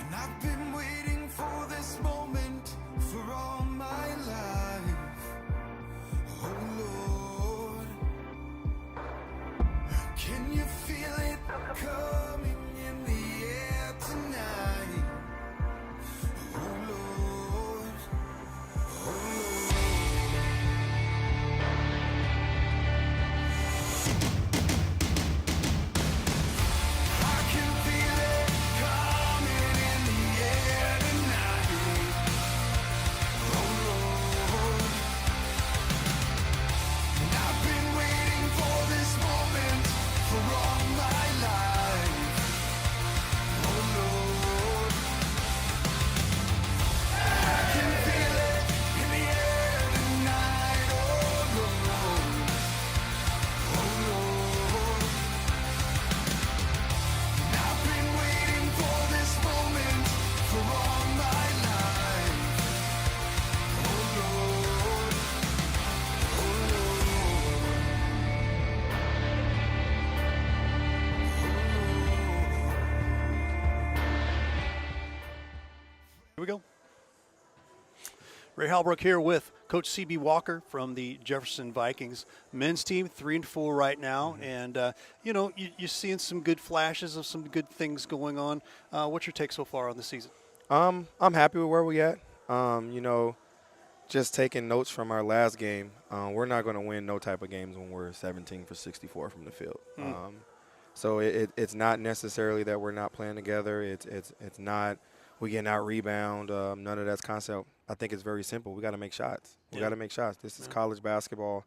And I've been waiting for this moment for all my life. Oh Lord, can you feel it coming in the air tonight? Oh Lord, oh Lord. I can feel it coming in the air tonight. Oh Lord, and I've been waiting for this moment for all my life. Oh Lord, I can feel it in the air tonight. Oh Lord, oh Lord, and I've been waiting for this moment for all my life. Oh Lord, oh Lord, Here we go. Ray Halbrook here with Coach C.B. Walker from the Jefferson Vikings men's team, 3-4 right now, and you're seeing some good flashes of some good things going on. What's your take so far on the season? I'm happy with where we at. Just taking notes from our last game, we're not going to win no type of games when we're 17 for 64 from the field. So it's not necessarily that we're not playing together. It's not we getting out rebound. None of that's concept. I think it's very simple. We got to make shots. We got to make shots. This is college basketball.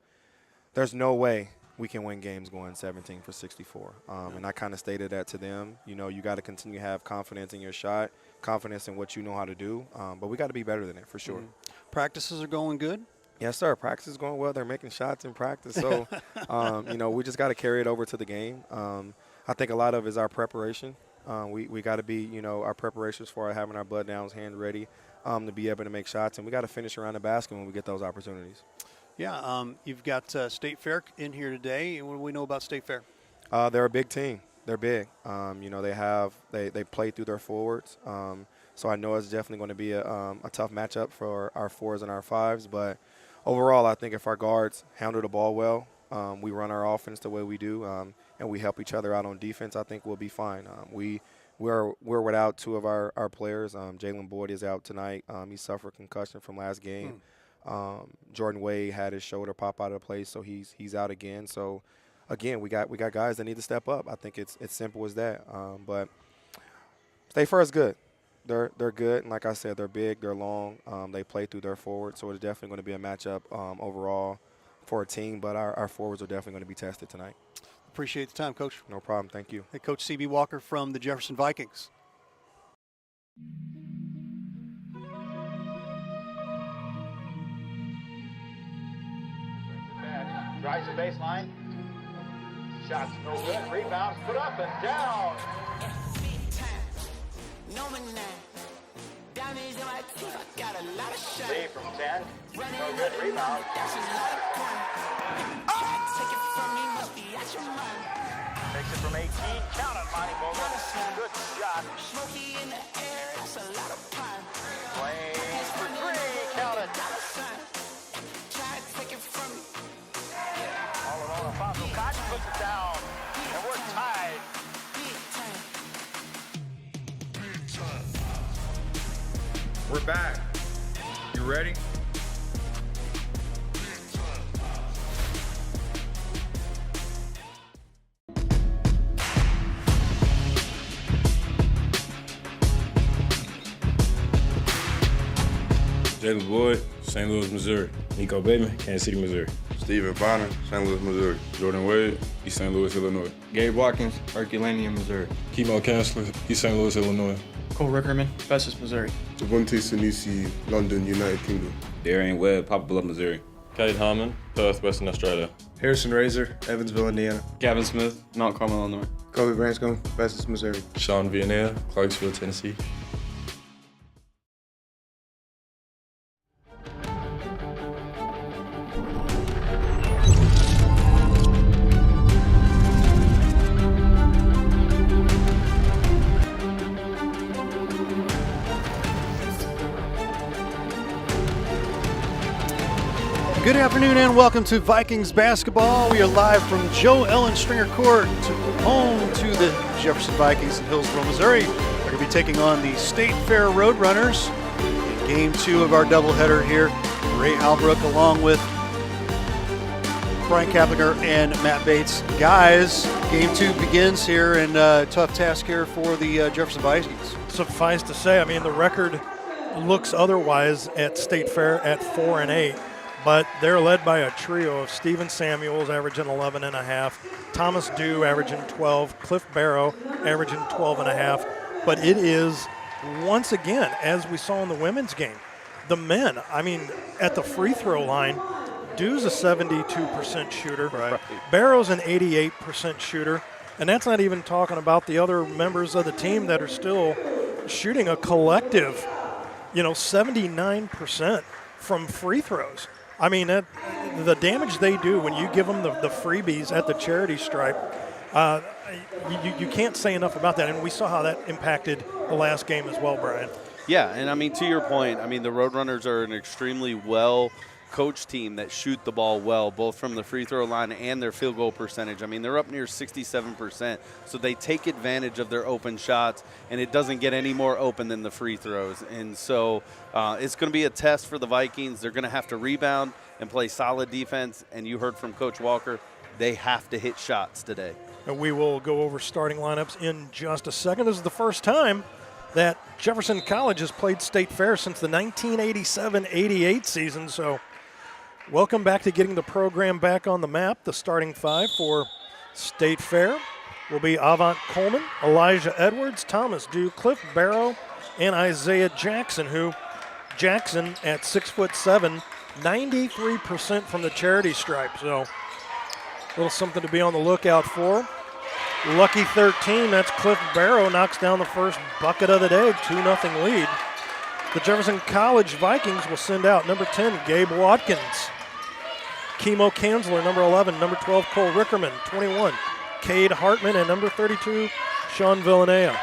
There's no way we can win games going 17 for 64. And I kind of stated that to them. You got to continue to have confidence in your shot, confidence in what you know how to do. But we got to be better than it for sure. Practices are going good? Yes, sir. Practice is going well. They're making shots in practice. So, we just got to carry it over to the game. I think a lot of it is our preparation. We got to be, our preparations for having our blood downs, hand ready to be able to make shots. And we got to finish around the basket when we get those opportunities. Yeah, you've got State Fair in here today. What do we know about State Fair? They're a big team. They're big. They play through their forwards. So I know it's definitely going to be a tough matchup for our fours and our fives. But overall, I think if our guards handle the ball well, we run our offense the way we do, and we help each other out on defense, I think we'll be fine. We're without two of our players. Jalen Boyd is out tonight. He suffered concussion from last game. Jordan Wade had his shoulder pop out of place, so he's out again. So again, we got guys that need to step up. I think it's simple as that. But State Fair is good. They're good, and like I said, they're big, they're long. They play through their forwards, so it's definitely going to be a matchup overall for a team. But our forwards are definitely going to be tested tonight. Appreciate the time, Coach. No problem. Thank you. Hey, Coach C.B. Walker from the Jefferson Vikings. Drives the baseline. Shots no good. Rebounds put up and down. Lee from 10. No good rebound. Takes it from 18. Count on Monty Bowman. Good shot. Flames for 3. Count it. All alone, Alfonso Cotton puts it down. And we're tied. We're back. You ready? Jalen Boyd, St. Louis, Missouri. Nico Bateman, Kansas City, Missouri. Stephen Bonner, St. Louis, Missouri. Jordan Wade, East St. Louis, Illinois. Gabe Watkins, Herculaneum, Missouri. Chemo Chancellor, East St. Louis, Illinois. Cole Rickerman, Festus, Missouri. Devontae Sinisi, London, United Kingdom. Darian Webb, Papa Bluff, Missouri. Kate Harmon, Perth, Western Australia. Harrison Razor, Evansville, Indiana. Gavin Smith, Mount Carmel, Illinois. Kobe Branscombe, Festus, Missouri. Sean Vianney, Clarksville, Tennessee. Good afternoon and welcome to Vikings basketball. We are live from Joe Ellen Stringer Court, home to the Jefferson Vikings in Hillsborough, Missouri. They're going to be taking on the State Fair Roadrunners in Game 2 of our doubleheader here. Ray Halbrook along with Brian Kaplinger and Matt Bates. Guys, Game 2 begins here, and tough task here for the Jefferson Vikings. Suffice to say, I mean, the record looks otherwise at State Fair at 4-8. But they're led by a trio of Steven Samuels averaging 11.5, Thomas Dew averaging 12, Cliff Barrow averaging 12.5. But it is, once again, as we saw in the women's game, the men, I mean, at the free throw line, Dew's a 72% shooter. Right. Barrow's an 88% shooter. And that's not even talking about the other members of the team that are still shooting a collective, 79% from free throws. I mean, the damage they do when you give them the freebies at the charity stripe, you can't say enough about that. And we saw how that impacted the last game as well, Brian. Yeah, and I mean, to your point, I mean, the Roadrunners are an extremely well-coached team that shoot the ball well, both from the free throw line and their field goal percentage. I mean, they're up near 67%, so they take advantage of their open shots, and it doesn't get any more open than the free throws. And so it's going to be a test for the Vikings. They're going to have to rebound and play solid defense, and you heard from Coach Walker, they have to hit shots today. And we will go over starting lineups in just a second. This is the first time that Jefferson College has played State Fair since the 1987-88 season, so welcome back to getting the program back on the map. The starting five for State Fair will be Avant Coleman, Elijah Edwards, Thomas Dew, Cliff Barrow, and Isaiah Jackson, who Jackson at 6'7", 93% from the charity stripe. So a little something to be on the lookout for. Lucky 13, that's Cliff Barrow, knocks down the first bucket of the day, 2-0 lead. The Jefferson College Vikings will send out number 10, Gabe Watkins. Kimo Kanzler, number 11. Number 12, Cole Rickerman. 21, Cade Hartman. And number 32, Sean Villanea.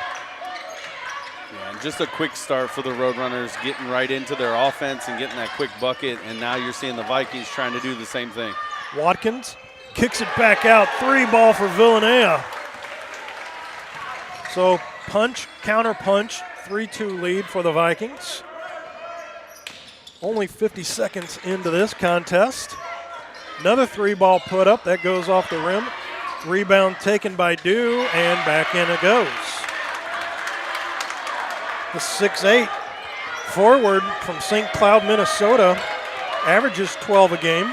Yeah, and just a quick start for the Roadrunners, getting right into their offense and getting that quick bucket. And now you're seeing the Vikings trying to do the same thing. Watkins kicks it back out. 3-ball for Villanea. So punch, counter punch, 3-2 lead for the Vikings. Only 50 seconds into this contest. Another 3-ball put up. That goes off the rim. Rebound taken by Dew, and back in it goes. The 6'8" forward from St. Cloud, Minnesota, averages 12 a game.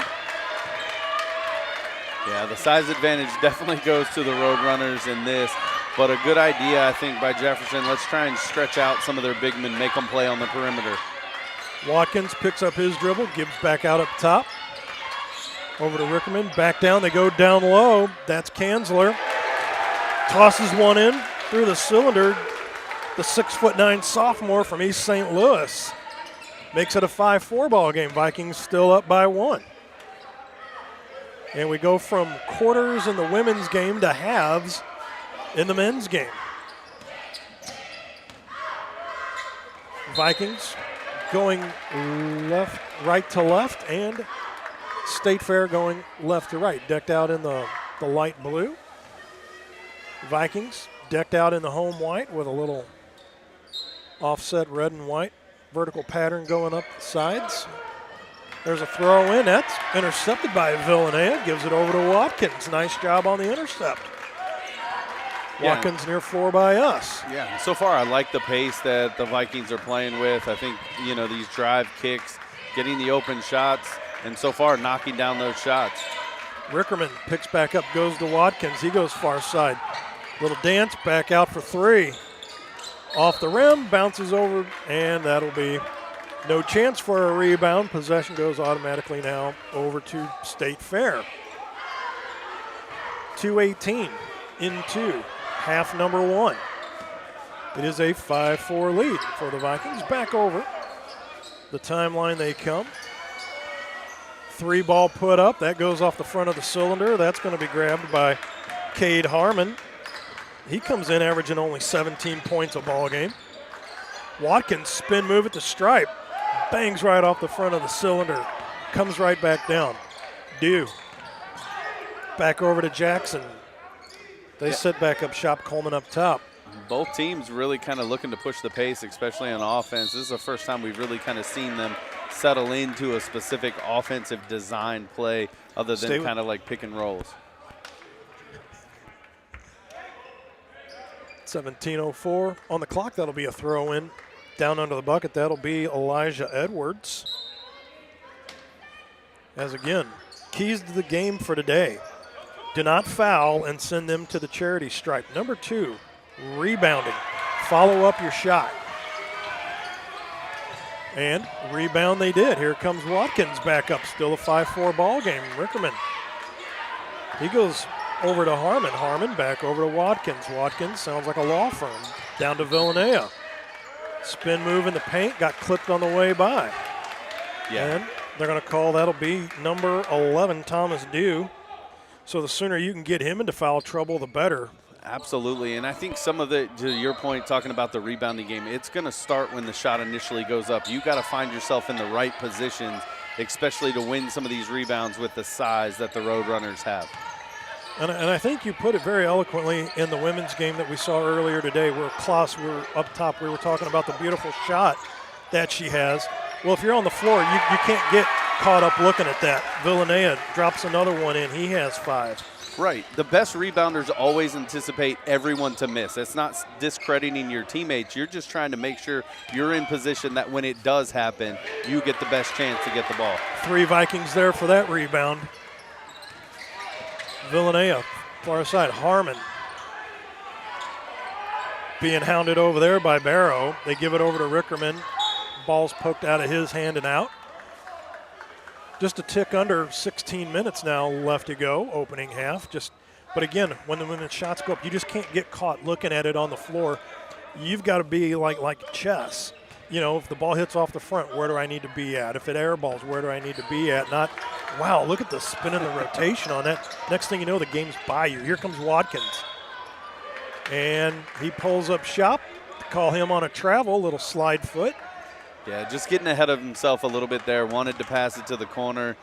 Yeah, the size advantage definitely goes to the Roadrunners in this, but a good idea, I think, by Jefferson. Let's try and stretch out some of their big men, make them play on the perimeter. Watkins picks up his dribble, gives back out up top. Over to Rickerman, back down, they go down low. That's Kanzler. Tosses one in through the cylinder. The 6'9" sophomore from East St. Louis. Makes it a 5-4 ball game. Vikings still up by 1. And we go from quarters in the women's game to halves in the men's game. Vikings going right to left, and State Fair going left to right, decked out in the light blue. Vikings decked out in the home white with a little offset red and white vertical pattern going up the sides. There's a throw in. That's intercepted by Villanea. Gives it over to Watkins. Nice job on the intercept. Watkins near 4 by us. Yeah, so far I like the pace that the Vikings are playing with. I think, these drive kicks, getting the open shots, and so far knocking down those shots. Rickerman picks back up, goes to Watkins. He goes far side. Little dance, back out for 3. Off the rim, bounces over, and that'll be no chance for a rebound. Possession goes automatically now over to State Fair. 2:18 into half number 1. It is a 5-4 lead for the Vikings. Back over the timeline they come. 3-ball put up. That goes off the front of the cylinder. That's going to be grabbed by Cade Harmon. He comes in averaging only 17 points a ball game. Watkins spin move at the stripe. Bangs right off the front of the cylinder. comes right back down. Dew. Back over to Jackson. They set back up shop. Coleman up top. Both teams really kind of looking to push the pace, especially on offense. This is the first time we've really kind of seen them settle into a specific offensive design play other than kind of like pick and rolls. 17:04 on the clock. That'll be a throw in. Down under the bucket, that'll be Elijah Edwards. As again, keys to the game for today. Do not foul and send them to the charity stripe. Number 2, rebounding. Follow up your shot. And rebound they did. Here comes Watkins back up. Still a 5-4 ball game. Rickerman. He goes over to Harmon. Harmon back over to Watkins. Watkins sounds like a law firm. Down to Villanea. Spin move in the paint. Got clipped on the way by. Yeah. And they're going to call, that'll be number 11, Thomas Dew. So the sooner you can get him into foul trouble, the better. Absolutely, and I think some of the, to your point, talking about the rebounding game, it's going to start when the shot initially goes up. You got to find yourself in the right positions, especially to win some of these rebounds with the size that the Roadrunners have. And I think you put it very eloquently in the women's game that we saw earlier today, where Klaus, we were up top, we were talking about the beautiful shot that she has. Well, if you're on the floor, you can't get caught up looking at that. Villanea drops another one in. He has 5. Right. The best rebounders always anticipate everyone to miss. It's not discrediting your teammates. You're just trying to make sure you're in position that when it does happen, you get the best chance to get the ball. 3 Vikings there for that rebound. Villanea, far side. Harmon being hounded over there by Barrow. They give it over to Rickerman. Ball's poked out of his hand and out. Just a tick under 16 minutes now left to go, opening half. But again, when the shots go up, you just can't get caught looking at it on the floor. You've got to be like chess. You know, if the ball hits off the front, where do I need to be at? If it airballs, where do I need to be at? Not, wow, look at the spin and the rotation on that. Next thing you know, the game's by you. Here comes Watkins. And he pulls up shop. Call him on a travel, little slide foot. Yeah, just getting ahead of himself a little bit there. Wanted to pass it to the corner.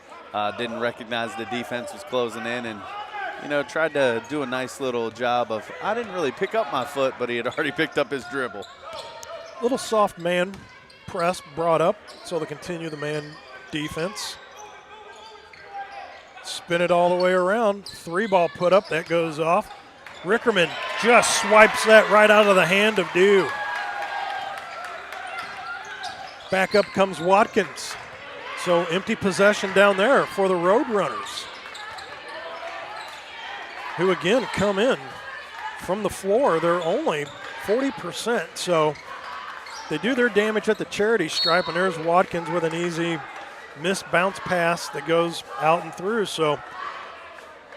Didn't recognize the defense was closing in and, tried to do a nice little job of, I didn't really pick up my foot, but he had already picked up his dribble. Little soft man press brought up, so they continue the man defense. Spin it all the way around. 3-ball put up, that goes off. Rickerman just swipes that right out of the hand of Dew. Back up comes Watkins. So empty possession down there for the Roadrunners, who again come in from the floor. They're only 40%, so they do their damage at the charity stripe, and there's Watkins with an easy missed bounce pass that goes out and through. So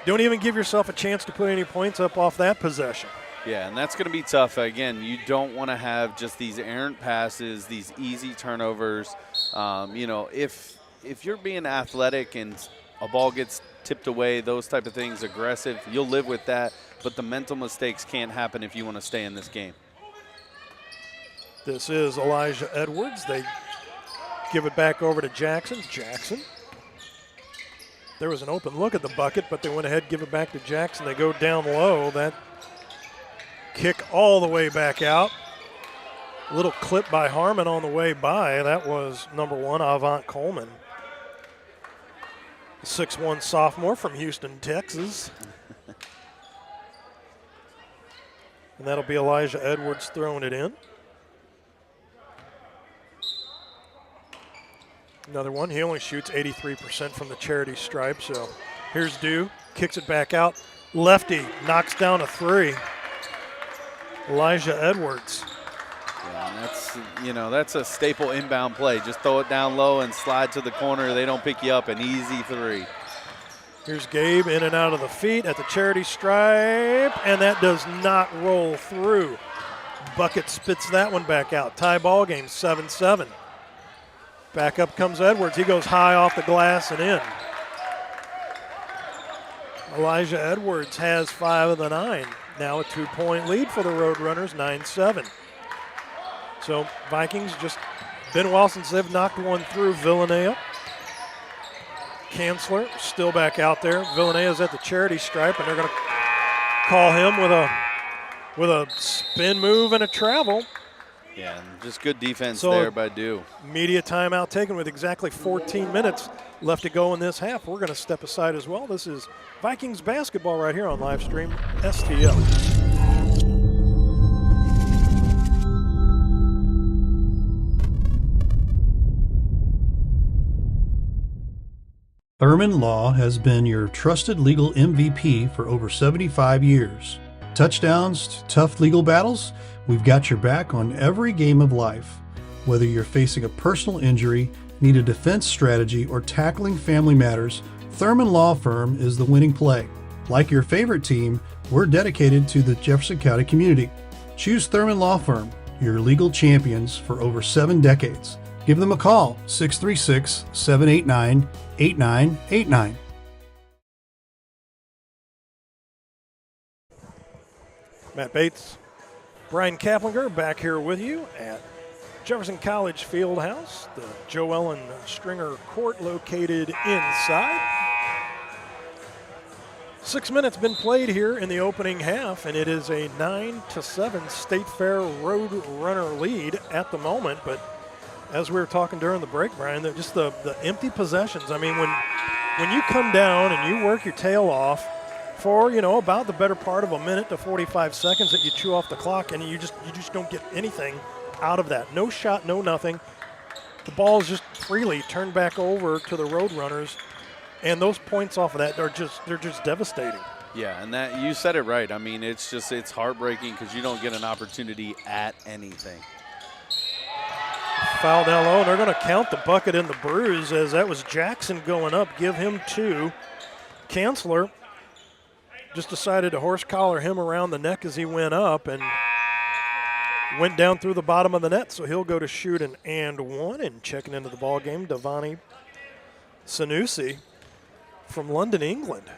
don't even give yourself a chance to put any points up off that possession. Yeah, and that's going to be tough. Again, you don't want to have just these errant passes, these easy turnovers. If you're being athletic and a ball gets tipped away, those type of things, aggressive, you'll live with that. But the mental mistakes can't happen if you want to stay in this game. This is Elijah Edwards. They give it back over to Jackson. Jackson. There was an open look at the bucket, but they went ahead and give it back to Jackson. They go down low. That kick all the way back out. A little clip by Harmon on the way by. That was number 1, Avant Coleman. 6'1" sophomore from Houston, Texas. And that'll be Elijah Edwards throwing it in. Another one. He only shoots 83% from the charity stripe. So here's Dew. Kicks it back out. Lefty knocks down a 3. Elijah Edwards. Yeah, that's a staple inbound play. Just throw it down low and slide to the corner. They don't pick you up. An easy 3. Here's Gabe in and out of the feet at the charity stripe, and that does not roll through. Bucket spits that one back out. Tie ball game, 7-7. Back up comes Edwards. He goes high off the glass and in. Elijah Edwards has 5 of the 9. Now a 2-point lead for the Roadrunners, 9-7. So Vikings, just been a while since they've knocked one through. Villanea Kanzler still back out there. Villanea's at the charity stripe, and they're going to call him with a spin move and a travel. Yeah, and just good defense there by Dew. Media timeout taken with exactly 14 minutes left to go in this half. We're going to step aside as well. This is Vikings basketball right here on live stream STL. Thurman Law has been your trusted legal MVP for over 75 years. Touchdowns to tough legal battles, we've got your back on every game of life. Whether you're facing a personal injury, need a defense strategy, or tackling family matters, Thurman Law Firm is the winning play. Like your favorite team, we're dedicated to the Jefferson County community. Choose Thurman Law Firm, your legal champions for over 7 decades. Give them a call, 636-789-8989. Matt Bates, Brian Kaplinger back here with you at Jefferson College Fieldhouse, the Joe Ellen Stringer Court located inside. 6 minutes been played here in the opening half, and it is a 9-7 State Fair Road Runner lead at the moment. But as we were talking during the break, Brian, just the empty possessions. I mean, when you come down and you work your tail off for, about the better part of a minute to 45 seconds that you chew off the clock, and you just don't get anything out of that. No shot, no nothing. The ball is just freely turned back over to the Road Runners, and those points off of that they're just devastating. Yeah, and that you said it right. I mean, it's heartbreaking because you don't get an opportunity at anything. Foul down low, and they're going to count the bucket in the bruise as that was Jackson going up. Give him 2. Kanzler just decided to horse collar him around the neck as he went up and went down through the bottom of the net, so he'll go to shoot an and 1. And checking into the ball game, Devani Sanusi from London, England.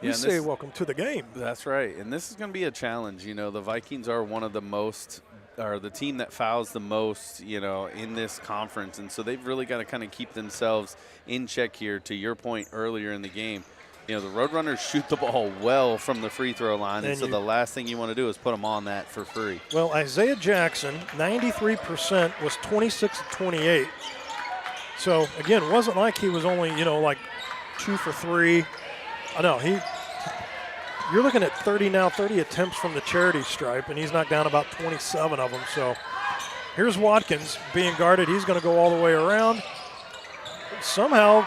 We say welcome to the game. That's right, and this is going to be a challenge. The Vikings are one of the the team that fouls the most, in this conference, and so they've really got to kind of keep themselves in check here. To your point earlier in the game, the Roadrunners shoot the ball well from the free throw line, and so the last thing you want to do is put them on that for free. Well, Isaiah Jackson, 93%, was 26 of 28. So, again, it wasn't like he was only, like 2 for 3. No, you're looking at 30 attempts from the charity stripe, and he's knocked down about 27 of them. So here's Watkins being guarded. He's going to go all the way around. Somehow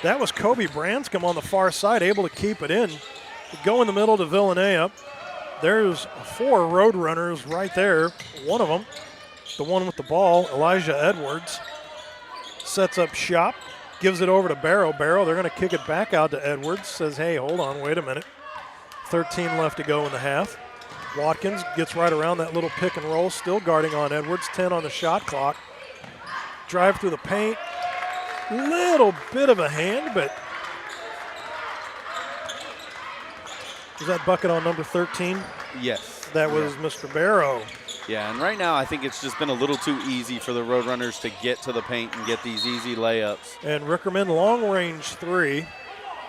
that was Kobe Branscombe on the far side, able to keep it in. Go in the middle to Villanea. There's 4 Road Runners right there. One of them, the one with the ball, Elijah Edwards, sets up shop. Gives it over to Barrow. Barrow, they're going to kick it back out to Edwards. Says, hey, hold on, wait a minute. 13 left to go in the half. Watkins gets right around that little pick and roll, still guarding on Edwards. 10 on the shot clock. Drive through the paint. Little bit of a hand, but was that bucket on number 13? Yes. That was Mr. Barrow. Yeah, and right now I think it's just been a little too easy for the Roadrunners to get to the paint and get these easy layups. And Rickerman, long range 3.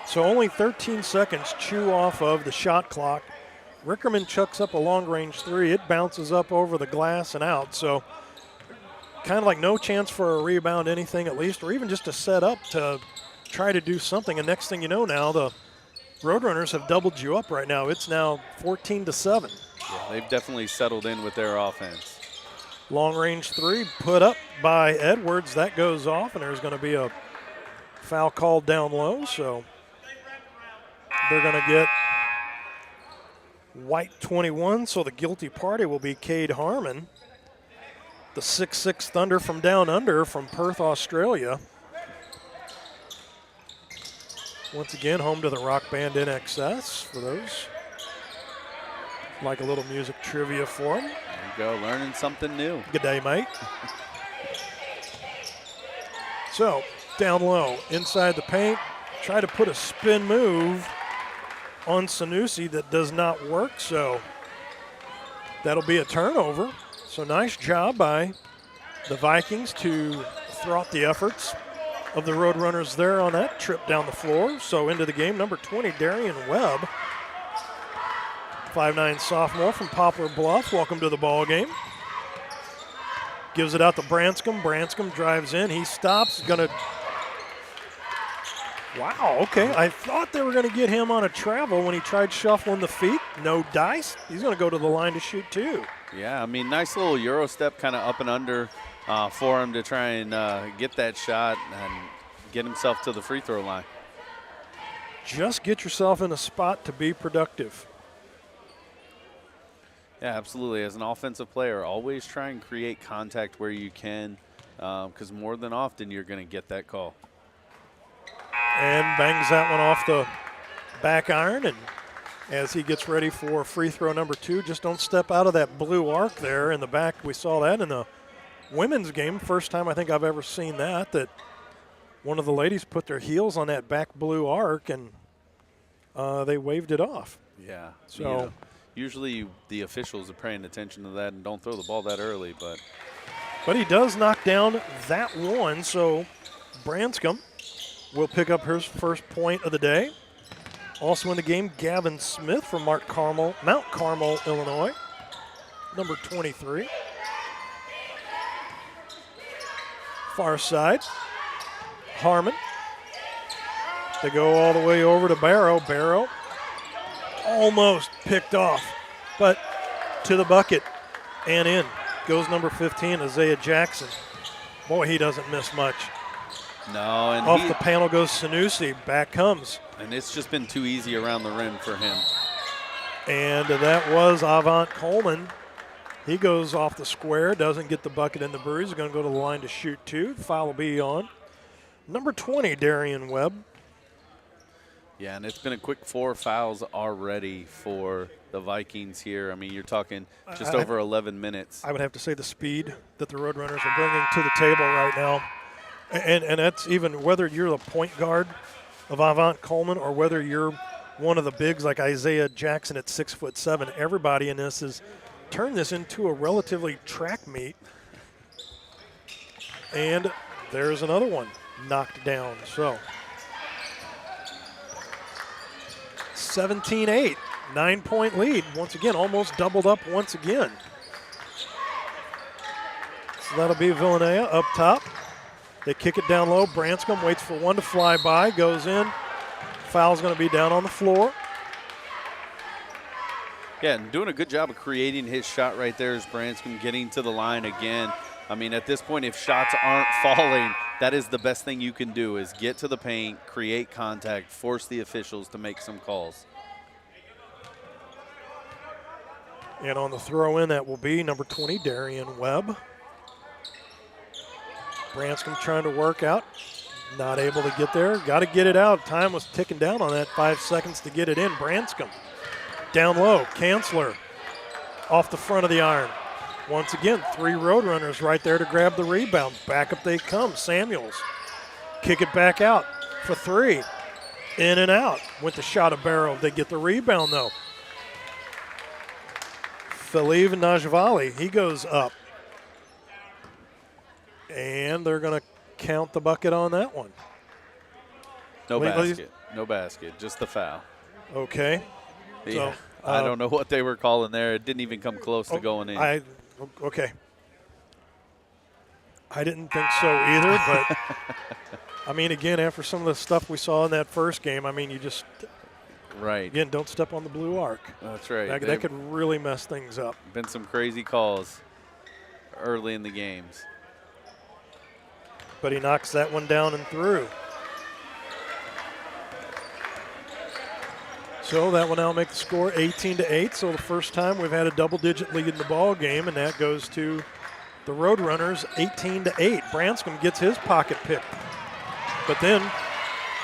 So only 13 seconds chew off of the shot clock. Rickerman chucks up a long range 3. It bounces up over the glass and out. So kind of like no chance for a rebound, anything at least, or even just a set up to try to do something. And next thing you know now, the Roadrunners have doubled you up right now. It's now 14-7. Yeah, they've definitely settled in with their offense. Long range 3 put up by Edwards. That goes off, and there's going to be a foul called down low. So they're going to get white 21. So the guilty party will be Cade Harmon, the 6'6" Thunder from down under from Perth, Australia. Once again, home to the rock band In Excess for those. Like a little music trivia for him. There you go, learning something new. Good day, mate. So, down low, inside the paint, try to put a spin move on Sanusi that does not work, so that'll be a turnover. So nice job by the Vikings to thwart the efforts of the Roadrunners there on that trip down the floor. So into the game, number 20, Darian Webb, 5'9" sophomore from Poplar Bluff. Welcome to the ball game. Gives it out to Branscombe. Branscombe drives in. He stops. Wow, okay. I thought they were going to get him on a travel when he tried shuffling the feet. No dice. He's going to go to the line to shoot two. Yeah, I mean, nice little Euro step kind of up and under for him to try and get that shot and get himself to the free throw line. Just get yourself in a spot to be productive. Yeah, absolutely. As an offensive player, always try and create contact where you can, because more than often you're going to get that call. And bangs that one off the back iron. And as he gets ready for free throw number 2, just don't step out of that blue arc there in the back. We saw that in the women's game. First time I think I've ever seen that one of the ladies put their heels on that back blue arc and they waved it off. Yeah. So. You know, usually the officials are paying attention to that and don't throw the ball that early. But he does knock down that one, so Branscombe will pick up his first point of the day. Also in the game, Gavin Smith from Mount Carmel, Illinois, number 23. Far side, Harmon. They go all the way over to Barrow. Barrow almost picked off, but to the bucket and in goes number 15, Isaiah Jackson. Boy, he doesn't miss much. No, and off the panel goes Sanusi. Back comes. And it's just been too easy around the rim for him. And that was Avant Coleman. He goes off the square, doesn't get the bucket in the breeze. He's going to go to the line to shoot two. Foul will be on number 20, Darian Webb. Yeah, and it's been a quick 4 fouls already for the Vikings here. I mean, you're talking just over 11 minutes. I would have to say the speed that the Roadrunners are bringing to the table right now. And that's even whether you're the point guard of Avant Coleman or whether you're one of the bigs like Isaiah Jackson at 6'7", everybody in this has turned this into a relatively track meet. And there's another one knocked down. So 17-8, 9-point lead. Once again, almost doubled up once again. So that'll be Villanea up top. They kick it down low. Branscombe waits for one to fly by, goes in. Foul's going to be down on the floor. Yeah, and doing a good job of creating his shot right there is Branscombe getting to the line again. I mean, at this point, if shots aren't falling, that is the best thing you can do is get to the paint, create contact, force the officials to make some calls. And on the throw in, that will be number 20, Darian Webb. Branscombe trying to work out, not able to get there. Got to get it out. Time was ticking down on that, 5 seconds to get it in. Branscombe down low. Kanzler off the front of the iron. Once again, 3 Roadrunners right there to grab the rebound. Back up they come. Samuels kick it back out for 3. In and out. Went the shot of Barrow. They get the rebound though. Feliv Najvali, he goes up. And they're going to count the bucket on that one. No basket. No basket. Just the foul. Okay. Yeah. So, I don't know what they were calling there. It didn't even come close to going in. Okay. I didn't think so either, but, I mean, again, after some of the stuff we saw in that first game, I mean, you just, again, don't step on the blue arc. That's right. That could really mess things up. Been some crazy calls early in the games. But he knocks that one down and through. So that will now make the score 18-8. So the first time we've had a double-digit lead in the ball game, and that goes to the Roadrunners 18-8. Branscombe gets his pocket picked. But then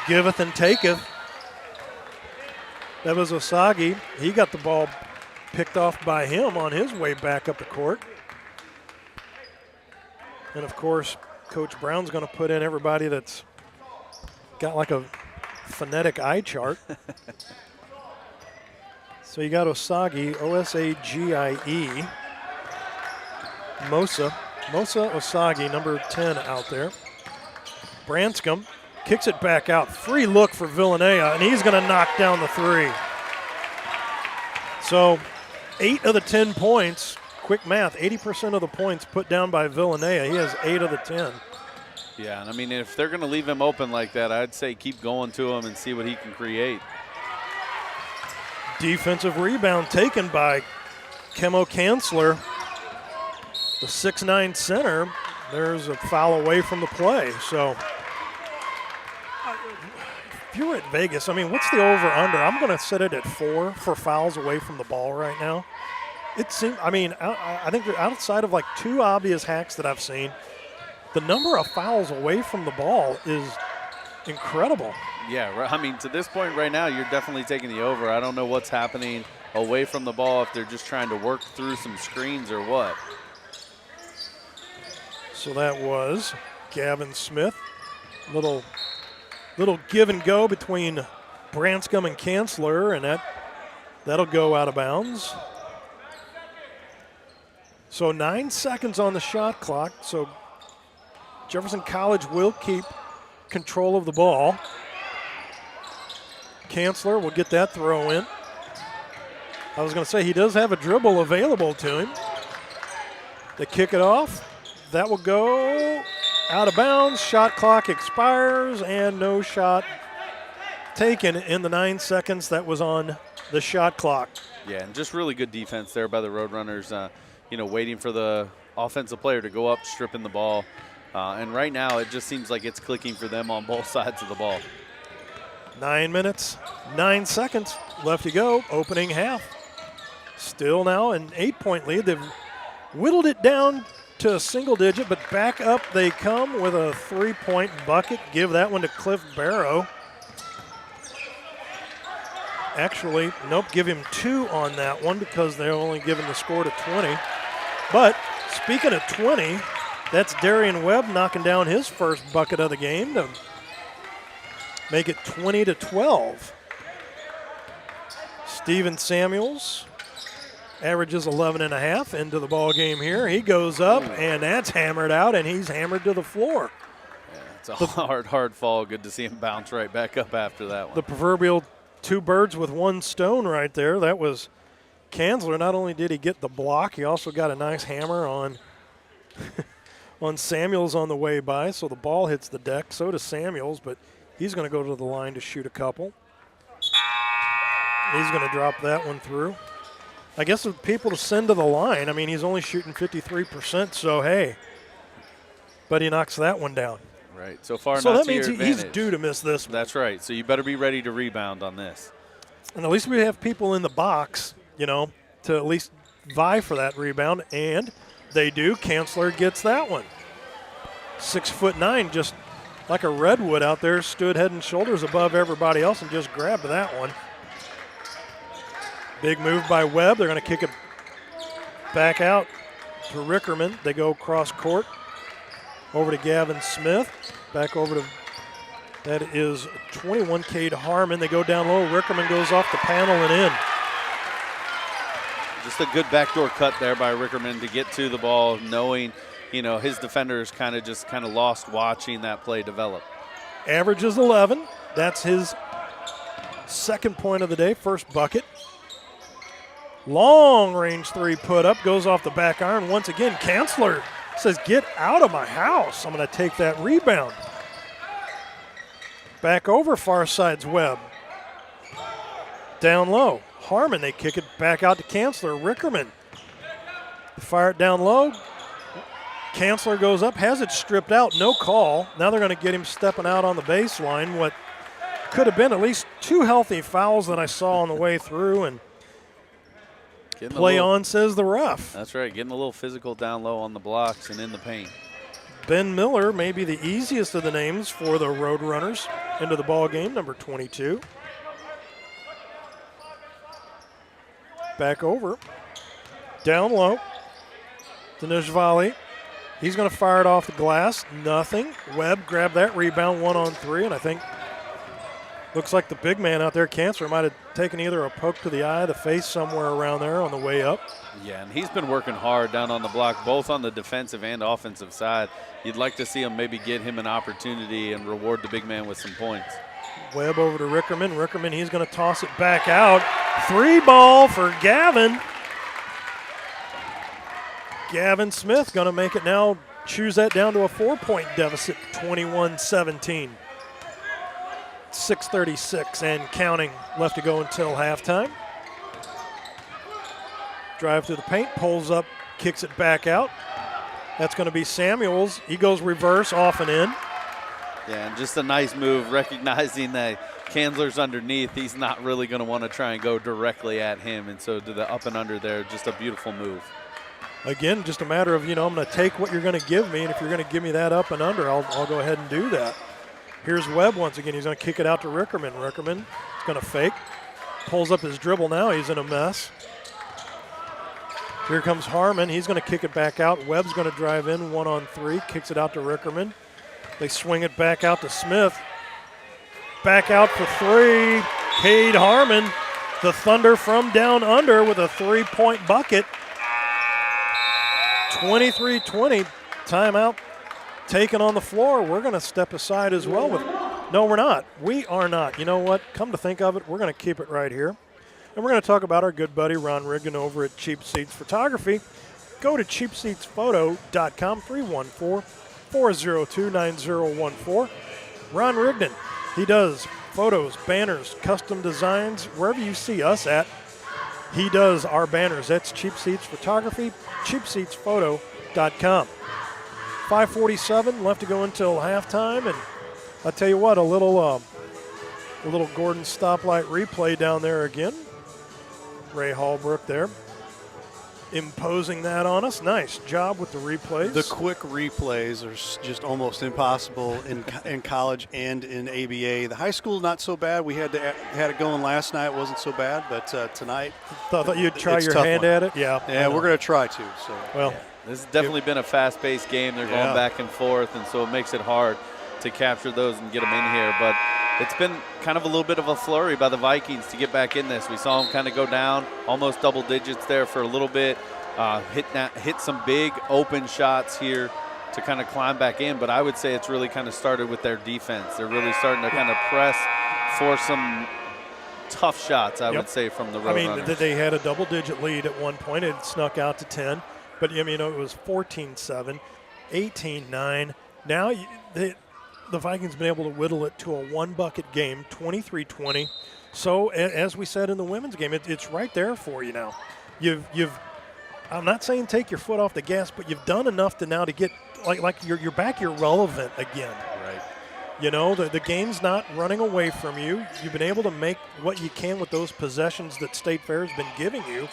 giveth and taketh. That was Osagi. He got the ball picked off by him on his way back up the court. And, of course, Coach Brown's going to put in everybody that's got like a phonetic eye chart. So you got Osagi, O-S-A-G-I-E. Mosa Osagi, number 10 out there. Branscombe kicks it back out. Free look for Villanea, and he's going to knock down the three. So 8 of the 10 points, quick math, 80% of the points put down by Villanea. He has 8 of the 10. Yeah, and I mean, if they're going to leave him open like that, I'd say keep going to him and see what he can create. Defensive rebound taken by Kemo Kanzler, the 6'9 center. There's a foul away from the play. So if you were at Vegas, I mean, what's the over-under? I'm going to set it at 4 for fouls away from the ball right now. It seems, I mean, I think outside of like 2 obvious hacks that I've seen, the number of fouls away from the ball is incredible. Yeah, I mean, to this point right now, you're definitely taking the over. I don't know what's happening away from the ball, if they're just trying to work through some screens or what. So that was Gavin Smith. Little give and go between Branscombe and Kanzler, and that'll go out of bounds. So 9 seconds on the shot clock. So Jefferson College will keep control of the ball. Kanzler will get that throw in. I was going to say he does have a dribble available to him. They kick it off. That will go out of bounds. Shot clock expires, and no shot taken in the 9 seconds that was on the shot clock. Yeah, and just really good defense there by the Roadrunners, waiting for the offensive player to go up, stripping the ball. And right now, it just seems like it's clicking for them on both sides of the ball. 9 minutes, 9 seconds left to go, opening half. Still now an 8-point lead. They've whittled it down to a single digit, but back up they come with a 3-point bucket. Give that one to Cliff Barrow. Actually, nope, give him 2 on that one because they're only giving the score to 20. But speaking of 20, that's Darian Webb knocking down his first bucket of the game to make it 20-12. Steven Samuels averages 11.5 into the ball game here. He goes up, and that's hammered out, and he's hammered to the floor. Yeah, it's a hard fall. Good to see him bounce right back up after that one. The proverbial 2 birds with 1 stone right there. That was Kanzler. Not only did he get the block, he also got a nice hammer on on Samuels on the way by. So the ball hits the deck. So does Samuels, but he's going to go to the line to shoot a couple. He's going to drop that one through. I guess with people to send to the line, I mean, he's only shooting 53%, so hey. But he knocks that one down. Right. So far, so not that means to your he's advantage. due to miss this one. That's right. So you better be ready to rebound on this. And at least we have people in the box, to at least vie for that rebound, and they do. Kanzler gets that one. 6'9", just like a redwood out there, stood head and shoulders above everybody else and just grabbed that one. Big move by Webb. They're going to kick it back out to Rickerman. They go cross court over to Gavin Smith. Back over to, that is 21, Cade Harmon. They go down low. Rickerman goes off the panel and in. Just a good backdoor cut there by Rickerman to get to the ball, knowing, his defenders kind of lost watching that play develop. Averages 11. That's his second point of the day, first bucket. Long range 3 put up, goes off the back iron. Once again, Kanzler says, get out of my house. I'm going to take that rebound. Back over far side's Webb. Down low. Harmon, they kick it back out to Kanzler. Rickerman. Fire it down low. Kanzler goes up, has it stripped out, no call. Now they're going to get him stepping out on the baseline. What could have been at least 2 healthy fouls that I saw on the way through, and play on, says the ref. That's right, getting a little physical down low on the blocks and in the paint. Ben Miller, maybe the easiest of the names for the Roadrunners into the ball game, number 22. Back over. Down low. Denishvali. He's going to fire it off the glass. Nothing. Webb grabbed that rebound 1-on-3, and I think Looks like the big man out there, Cancer, might have taken either a poke to the eye, the face, somewhere around there on the way up. Yeah, and he's been working hard down on the block, both on the defensive and offensive side. You'd like to see him maybe get him an opportunity and reward the big man with some points. Webb over to Rickerman. Rickerman, he's going to toss it back out. 3 ball for Gavin. Gavin Smith going to make it now, choose that down to a 4-point deficit, 21-17. 6:36 and counting left to go until halftime. Drive to the paint, pulls up, kicks it back out. That's going to be Samuels. He goes reverse, off and in. Yeah, and just a nice move, recognizing that Kanzler's underneath. He's not really going to want to try and go directly at him, and so to the up and under there, just a beautiful move. Again, just a matter of, I'm going to take what you're going to give me, and if you're going to give me that up and under, I'll go ahead and do that. Here's Webb once again. He's going to kick it out to Rickerman. Rickerman is going to fake. Pulls up his dribble now. He's in a mess. Here comes Harmon. He's going to kick it back out. Webb's going to drive in 1-on-3. Kicks it out to Rickerman. They swing it back out to Smith. Back out for 3. Cade Harmon, the Thunder from down under with a 3-point bucket. 23-20. Timeout taken on the floor. We're going to step aside as well. No, we're not. We are not. You know what? Come to think of it, we're going to keep it right here. And we're going to talk about our good buddy Ron Rigdon over at Cheap Seats Photography. Go to cheapseatsphoto.com, 314-402-9014. Ron Rigdon, he does photos, banners, custom designs, wherever you see us at. He does our banners. That's Cheap Seats Photography, cheapseatsphoto.com. 5:47 left to go until halftime, and I'll tell you what, a little Gordon stoplight replay down there again. Ray Hallbrook there, imposing that on us. Nice job with the replays. The quick replays are just almost impossible in college and in ABA. The high school not so bad. We had it going last night. It wasn't so bad, but tonight. Thought you'd try your hand at it. Yeah. Yeah, we're going to try to. So well. Yeah. This has definitely been a fast-paced game. They're going back and forth, and so it makes it hard to capture those and get them in here. But it's been kind of a little bit of a flurry by the Vikings to get back in this. We saw them kind of go down, almost double digits there for a little bit, hit some big open shots here to kind of climb back in. But I would say it's really kind of started with their defense. They're really starting to kind of press for some tough shots, I would say, from the Roadrunners. They had a double-digit lead at one point. It snuck out to 10. But, it was 14-7, 18-9. Now the Vikings have been able to whittle it to a one-bucket game, 23-20. So, as we said in the women's game, it's right there for you now. I'm not saying take your foot off the gas, but you've done enough to now to get, like you're back, you're relevant again. Right. The game's not running away from you. You've been able to make what you can with those possessions that State Fair has been giving you.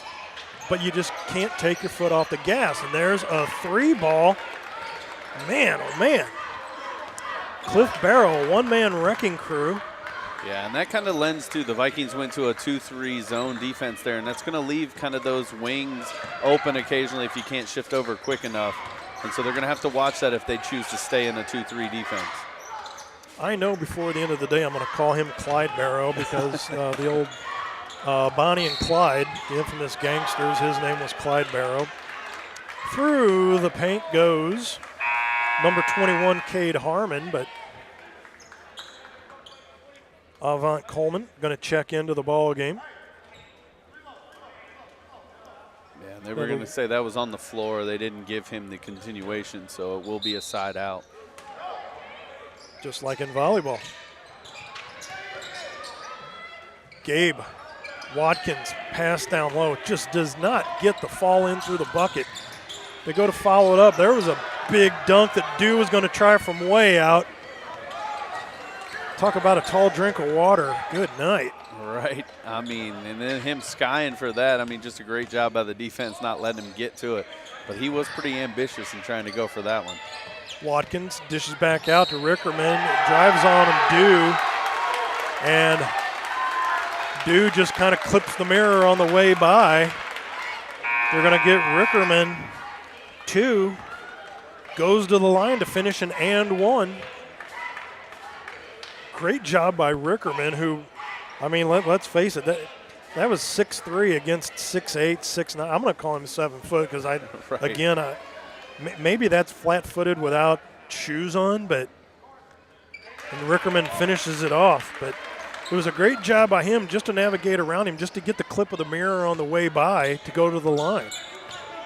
But you just can't take your foot off the gas. And there's a 3-ball. Man, oh man. Cliff Barrow, one-man wrecking crew. Yeah, and that kind of lends to the Vikings went to a 2-3 zone defense there, and that's going to leave kind of those wings open occasionally if you can't shift over quick enough. And so they're going to have to watch that if they choose to stay in a 2-3 defense. I know before the end of the day I'm going to call him Clyde Barrow because the old Bonnie and Clyde, the infamous gangsters, his name was Clyde Barrow. Through the paint goes number 21, Cade Harmon, but Avant Coleman going to check into the ball game. Yeah, they were going to say that was on the floor. They didn't give him the continuation, so it will be a side out. Just like in volleyball. Gabe Watkins, pass down low, just does not get the fall in through the bucket. They go to follow it up. There was a big dunk that Dew was going to try from way out. Talk about a tall drink of water. Good night. Right. And then him skying for that. Just a great job by the defense not letting him get to it. But he was pretty ambitious in trying to go for that one. Watkins dishes back out to Rickerman, drives on him, Dew, and Dew just kind of clips the mirror on the way by. They're going to get Rickerman 2, goes to the line to finish an and one. great job by Rickerman, who, I mean, let's face it, that was 6'3" against 6'8", 6'9". I'm going to call him 7 foot because maybe that's flat-footed without shoes on, but and Rickerman finishes it off. But it was a great job by him just to navigate around him, just to get the clip of the mirror on the way by to go to the line.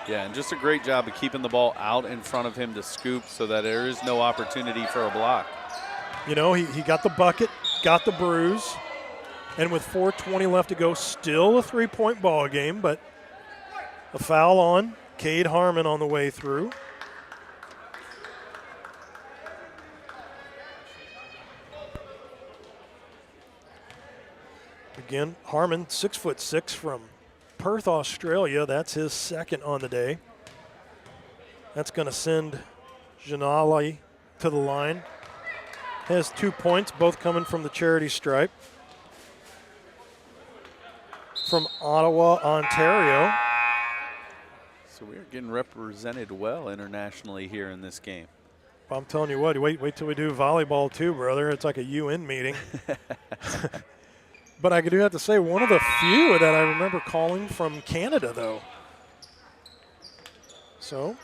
Yeah, and just a great job of keeping the ball out in front of him to scoop so that there is no opportunity for a block. You know, he got the bucket, got the bruise, and with 4:20 left to go, still a 3-point ball game, but a foul on Cade Harmon on the way through. Again, Harmon, 6'6" from Perth, Australia. That's his second on the day. That's going to send Janali to the line. Has 2 points, both coming from the charity stripe. From Ottawa, Ontario. So we're getting represented well internationally here in this game. I'm telling you what, wait till we do volleyball too, brother. It's like a UN meeting. But I do have to say, one of the few that I remember calling from Canada, though. So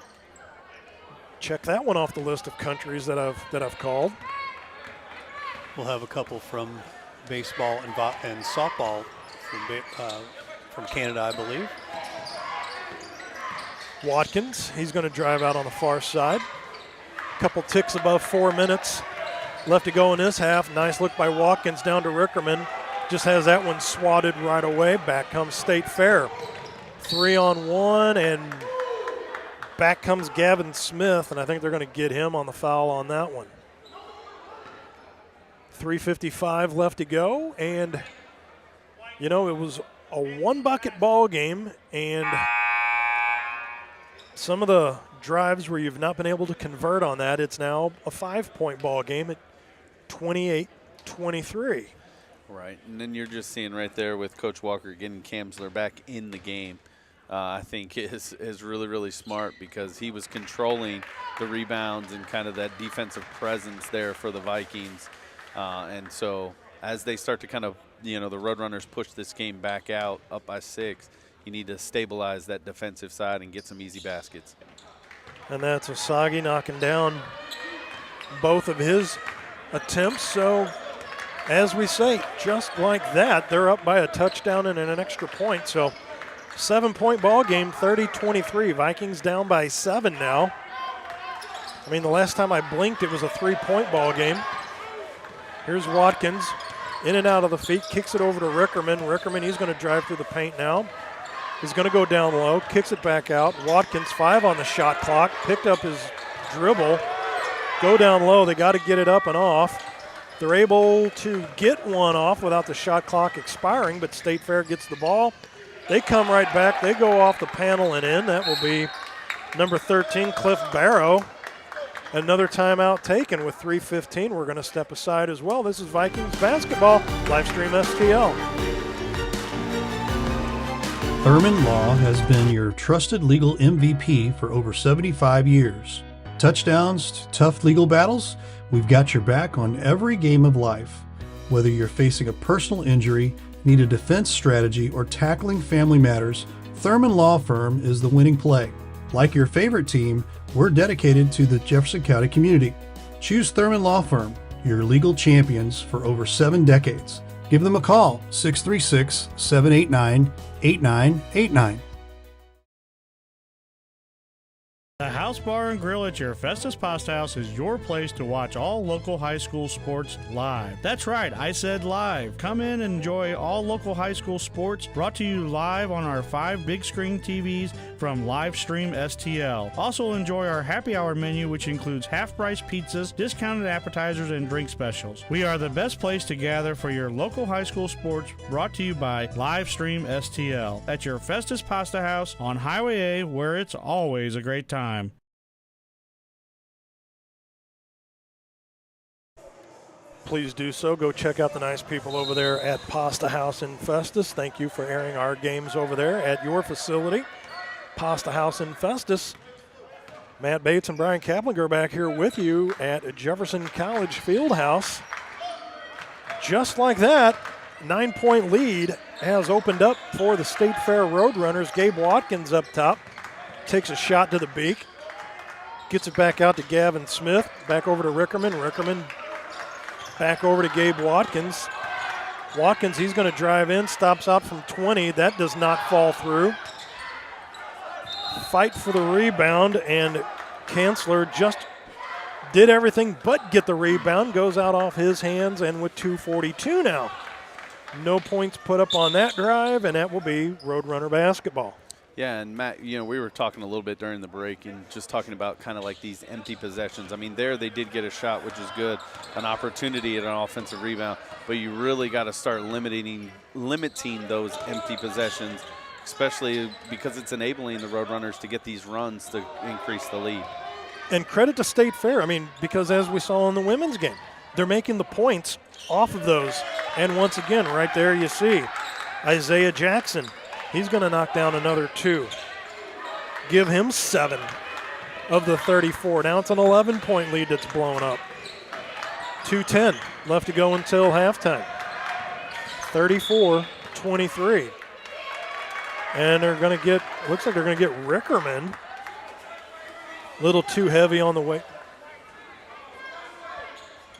check that one off the list of countries that I've called. We'll have a couple from baseball and softball from Canada, I believe. Watkins, he's going to drive out on the far side. Couple ticks above 4 minutes left to go in this half. Nice look by Watkins down to Rickerman. Just has that one swatted right away. Back comes State Fair. 3-on-1, and back comes Gavin Smith, and I think they're going to get him on the foul on that one. 3:55 left to go, and, you know, it was a one-bucket ball game, and some of the drives where you've not been able to convert on that, it's now a 5-point ball game at 28-23. Right, and then you're just seeing right there with Coach Walker getting Kamsler back in the game. I think is really, really smart because he was controlling the rebounds and kind of that defensive presence there for the Vikings. And so as they start to kind of, you know, the Roadrunners push this game back out up by 6, you need to stabilize that defensive side and get some easy baskets. And that's Osagi knocking down both of his attempts. So, as we say, just like that, they're up by a touchdown and an extra point. So, 7-point ball game, 30-23. Vikings down by 7 now. I mean, the last time I blinked, it was a 3-point ball game. Here's Watkins, in and out of the feet, kicks it over to Rickerman. Rickerman, he's going to drive through the paint now. He's going to go down low, kicks it back out. Watkins, 5 on the shot clock, picked up his dribble. Go down low, they got to get it up and off. They're able to get one off without the shot clock expiring, but State Fair gets the ball. They come right back. They go off the panel and in. That will be number 13, Cliff Barrow. Another timeout taken with 3:15. We're going to step aside as well. This is Vikings basketball, Livestream STL. Thurman Law has been your trusted legal MVP for over 75 years. Touchdowns to tough legal battles, we've got your back on every game of life. Whether you're facing a personal injury, need a defense strategy, or tackling family matters, Thurman Law Firm is the winning play. Like your favorite team, we're dedicated to the Jefferson County community. Choose Thurman Law Firm, your legal champions for over 7 decades. Give them a call, 636-789-8989. The House Bar and Grill at your Festus Pasta House is your place to watch all local high school sports live. That's right, I said live. Come in and enjoy all local high school sports brought to you live on our 5 big screen TVs from Livestream STL. Also enjoy our happy hour menu, which includes half-price pizzas, discounted appetizers, and drink specials. We are the best place to gather for your local high school sports brought to you by Livestream STL at your Festus Pasta House on Highway A, where it's always a great time. Please do so. Go check out the nice people over there at Pasta House in Festus. Thank you for airing our games over there at your facility, Pasta House in Festus. Matt Bates and Brian Kaplinger back here with you at Jefferson College Fieldhouse. just like that, 9-point lead has opened up for the State Fair Roadrunners. Gabe Watkins up top, takes a shot to the beak, gets it back out to Gavin Smith, back over to Rickerman. Rickerman back over to Gabe Watkins. Watkins, he's going to drive in, stops out from 20. That does not fall through. Fight for the rebound, and Kanzler just did everything but get the rebound. Goes out off his hands, and with 2:42 now. No points put up on that drive, and that will be Roadrunner basketball. Yeah, and Matt, you know, we were talking a little bit during the break and just talking about kind of like these empty possessions. I mean, there they did get a shot, which is good, an opportunity at an offensive rebound, but you really got to start limiting those empty possessions, especially because it's enabling the Roadrunners to get these runs to increase the lead. And credit to State Fair, I mean, because as we saw in the women's game, they're making the points off of those. And once again, right there you see Isaiah Jackson. He's going to knock down another 2. Give him 7 of the 34. Now it's an 11-point lead that's blown up. 2:10 left to go until halftime. 34-23. And they're going to get, looks like they're going to get Rickerman. A little too heavy on the way.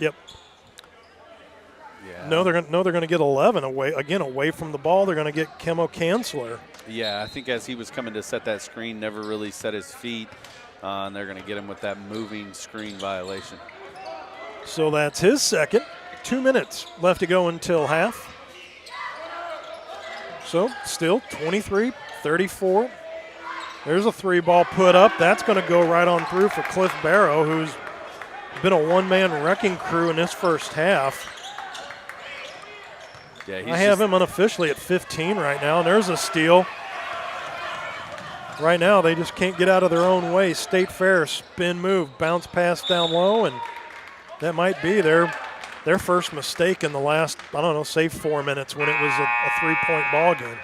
Yep. Yeah. No, they're going to get 11 away from the ball. They're going to get Kemo Kanzler. Yeah, I think as he was coming to set that screen, never really set his feet, and they're going to get him with that moving screen violation. So that's his second. 2 minutes left to go until half. So still 23-34. There's a 3-ball put up. That's going to go right on through for Cliff Barrow, who's been a one-man wrecking crew in this first half. Yeah, I have him unofficially at 15 right now, and there's a steal. Right now, they just can't get out of their own way. State Fair spin move, bounce pass down low, and that might be their first mistake in the last, I don't know, say 4 minutes when it was a 3-point ball game.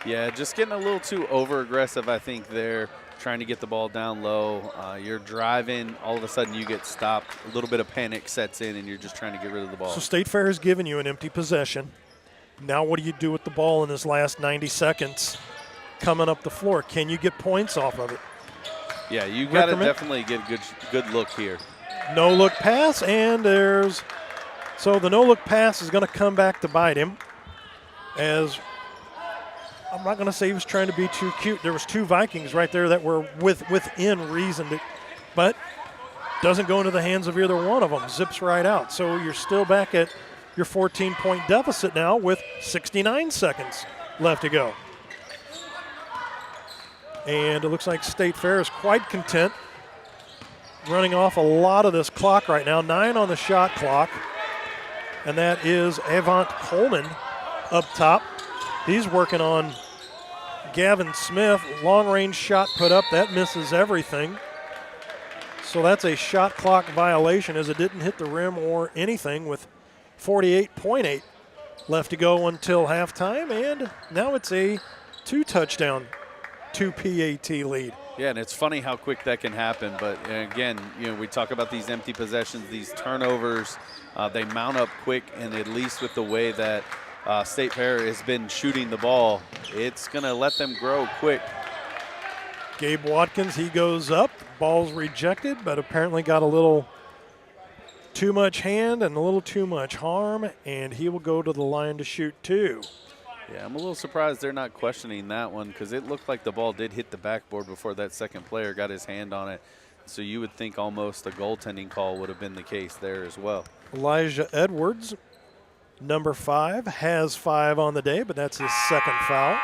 Yeah, just getting a little too over-aggressive, I think, there, trying to get the ball down low. You're driving, all of a sudden you get stopped. A little bit of panic sets in, and you're just trying to get rid of the ball. So State Fair has given you an empty possession. Now what do you do with the ball in this last 90 seconds coming up the floor? Can you get points off of it? Yeah, you got to definitely get a good look here. No-look pass, and so the no-look pass is going to come back to bite him. As I'm not going to say he was trying to be too cute. There was 2 Vikings right there that were within reason, but doesn't go into the hands of either one of them. Zips right out. So you're still back at your 14-point deficit now with 69 seconds left to go. And it looks like State Fair is quite content running off a lot of this clock right now. 9 on the shot clock. And that is Avant Coleman up top. He's working on Gavin Smith. Long-range shot put up. That misses everything. So that's a shot clock violation as it didn't hit the rim or anything with 48.8 left to go until halftime. And now it's a 2-touchdown, 2 PAT lead. Yeah, and it's funny how quick that can happen. But again, you know, we talk about these empty possessions, these turnovers. They mount up quick, and at least with the way that State Fair has been shooting the ball, it's going to let them grow quick. Gabe Watkins, he goes up. Ball's rejected, but apparently got a little too much hand and a little too much harm, and he will go to the line to shoot 2. Yeah, I'm a little surprised they're not questioning that one because it looked like the ball did hit the backboard before that second player got his hand on it. So you would think almost a goaltending call would have been the case there as well. Elijah Edwards, number 5, has 5 on the day, but that's his second foul.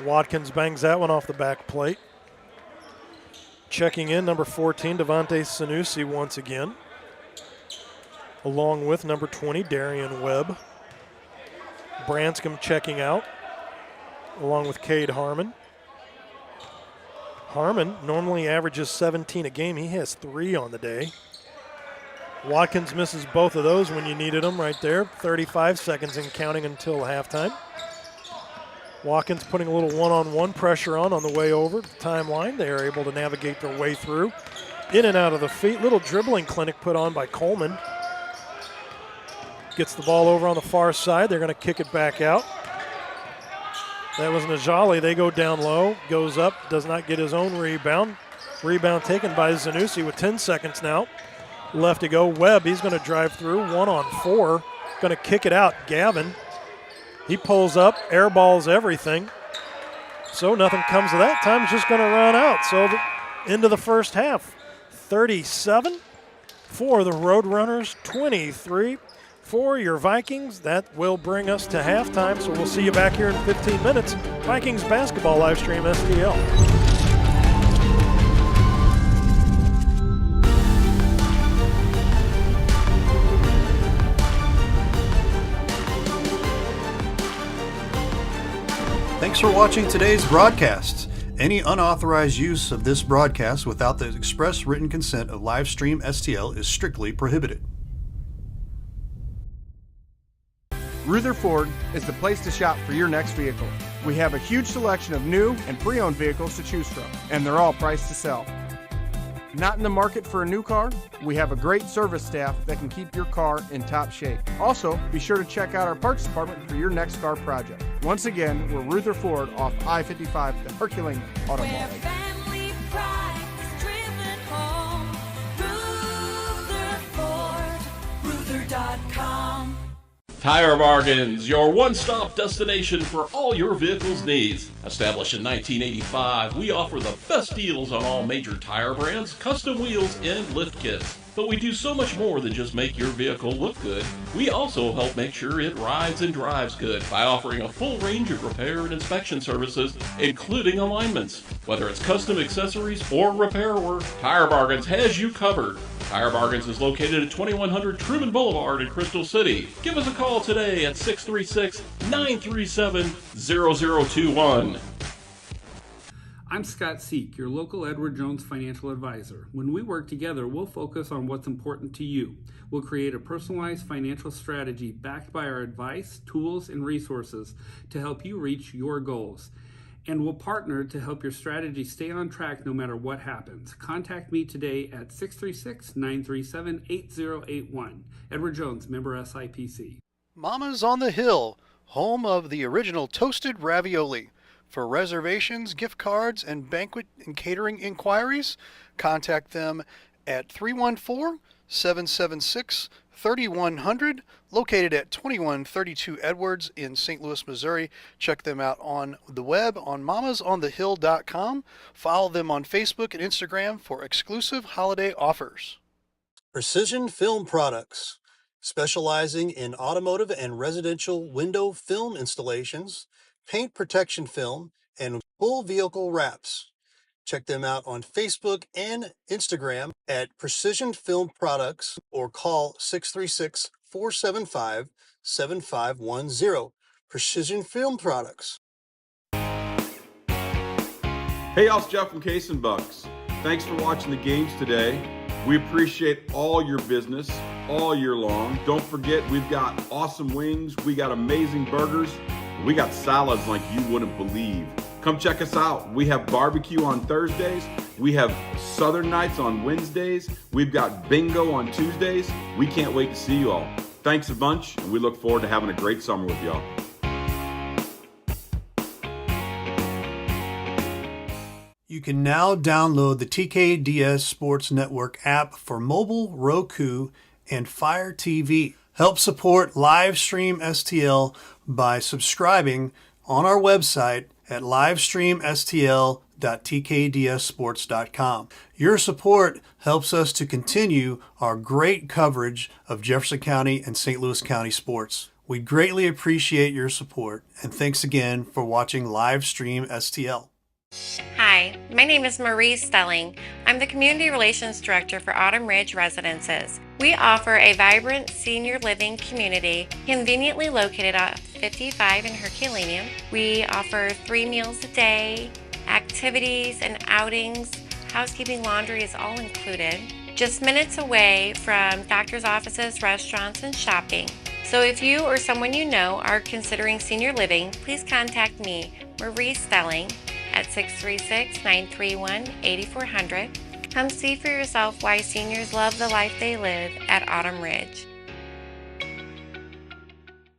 Watkins bangs that one off the back plate. Checking in, number 14, Devontae Sanusi once again, along with number 20, Darian Webb. Branscombe checking out, along with Cade Harmon. Harmon normally averages 17 a game. He has 3 on the day. Watkins misses both of those when you needed them right there. 35 seconds and counting until halftime. Watkins putting a little one-on-one pressure on the way over the timeline. They are able to navigate their way through. In and out of the feet. Little dribbling clinic put on by Coleman. gets the ball over on the far side. They're going to kick it back out. That was Najali. They go down low, goes up, does not get his own rebound. Rebound taken by Zanussi with 10 seconds now left to go. Webb, he's going to drive through, 1-on-4. Going to kick it out. Gavin, he pulls up, airballs everything. So nothing comes of that. Time's just going to run out. So into the first half, 37 for the Roadrunners, 23 for your Vikings. That will bring us to halftime, so we'll see you back here in 15 minutes. Vikings basketball live stream STL. Thanks for watching today's broadcast. Any unauthorized use of this broadcast without the express written consent of Livestream STL is strictly prohibited. Ruther Ford is the place to shop for your next vehicle. We have a huge selection of new and pre-owned vehicles to choose from, and they're all priced to sell. Not in the market for a new car? We have a great service staff that can keep your car in top shape. Also, be sure to check out our parts department for your next car project. Once again, we're Ruther Ford off I-55 to Herculean Automall. Family pride is driven home. Ruther Ford, Ruther.com. Tire Bargains, your one-stop destination for all your vehicle's needs. Established in 1985, we offer the best deals on all major tire brands, custom wheels, and lift kits. But we do so much more than just make your vehicle look good. We also help make sure it rides and drives good by offering a full range of repair and inspection services, including alignments. Whether it's custom accessories or repair work, Tire Bargains has you covered. Tire Bargains is located at 2100 Truman Boulevard in Crystal City. Give us a call today at 636-937-0021. I'm Scott Seek, your local Edward Jones financial advisor. When we work together, we'll focus on what's important to you. We'll create a personalized financial strategy backed by our advice, tools, and resources to help you reach your goals. And we'll partner to help your strategy stay on track no matter what happens. Contact me today at 636-937-8081. Edward Jones, member SIPC. Mama's on the Hill, home of the original toasted ravioli. For reservations, gift cards, and banquet and catering inquiries, contact them at 314-776-3100, located at 2132 Edwards in St. Louis, Missouri. Check them out on the web on mamasonthehill.com. Follow them on Facebook and Instagram for exclusive holiday offers. Precision Film Products, specializing in automotive and residential window film installations, paint protection film, and full vehicle wraps. Check them out on Facebook and Instagram at Precision Film Products or call 636-475-7510. Precision Film Products. Hey, y'all, it's Jeff from Case and Bucks. Thanks for watching the games today. We appreciate all your business all year long. Don't forget, we've got awesome wings. We got amazing burgers. We got salads like you wouldn't believe. Come check us out. We have barbecue on Thursdays. We have Southern Nights on Wednesdays. We've got bingo on Tuesdays. We can't wait to see you all. Thanks a bunch, and we look forward to having a great summer with y'all. You can now download the TKDS Sports Network app for mobile, Roku, and Fire TV. Help support Livestream STL by subscribing on our website at livestreamstl.tkdssports.com. Your support helps us to continue our great coverage of Jefferson County and St. Louis County sports. We greatly appreciate your support, and thanks again for watching Livestream STL. Hi, my name is Marie Stelling. I'm the Community Relations Director for Autumn Ridge Residences. We offer a vibrant senior living community conveniently located at 55 in Herculaneum. We offer 3 meals a day, activities and outings, housekeeping, laundry is all included. Just minutes away from doctor's offices, restaurants, and shopping. So if you or someone you know are considering senior living, please contact me, Marie Stelling, at 636-931-8400. Come see for yourself why seniors love the life they live at Autumn Ridge.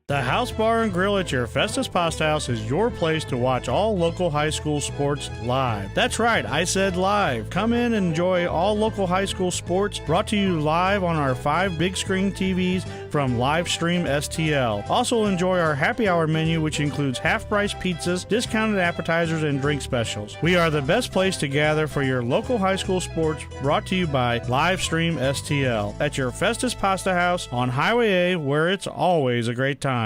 The House Bar and Grill at your Festus Pasta House is your place to watch all local high school sports live. That's right, I said live. Come in and enjoy all local high school sports brought to you live on our 5 big screen TVs from Livestream STL. Also enjoy our happy hour menu, which includes half-price pizzas, discounted appetizers, and drink specials. We are the best place to gather for your local high school sports brought to you by Livestream STL at your Festus Pasta House on Highway A, where it's always a great time.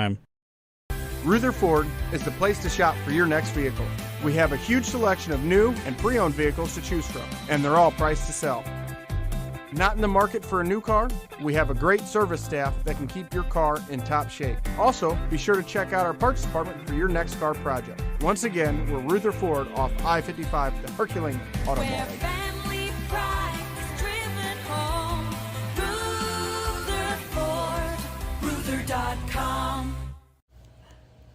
Ruther Ford is the place to shop for your next vehicle. We have a huge selection of new and pre-owned vehicles to choose from, and they're all priced to sell. Not in the market for a new car? We have a great service staff that can keep your car in top shape. Also, be sure to check out our parts department for your next car project. Once again, we're Ruther Ford off I-55, the Herculean Automall.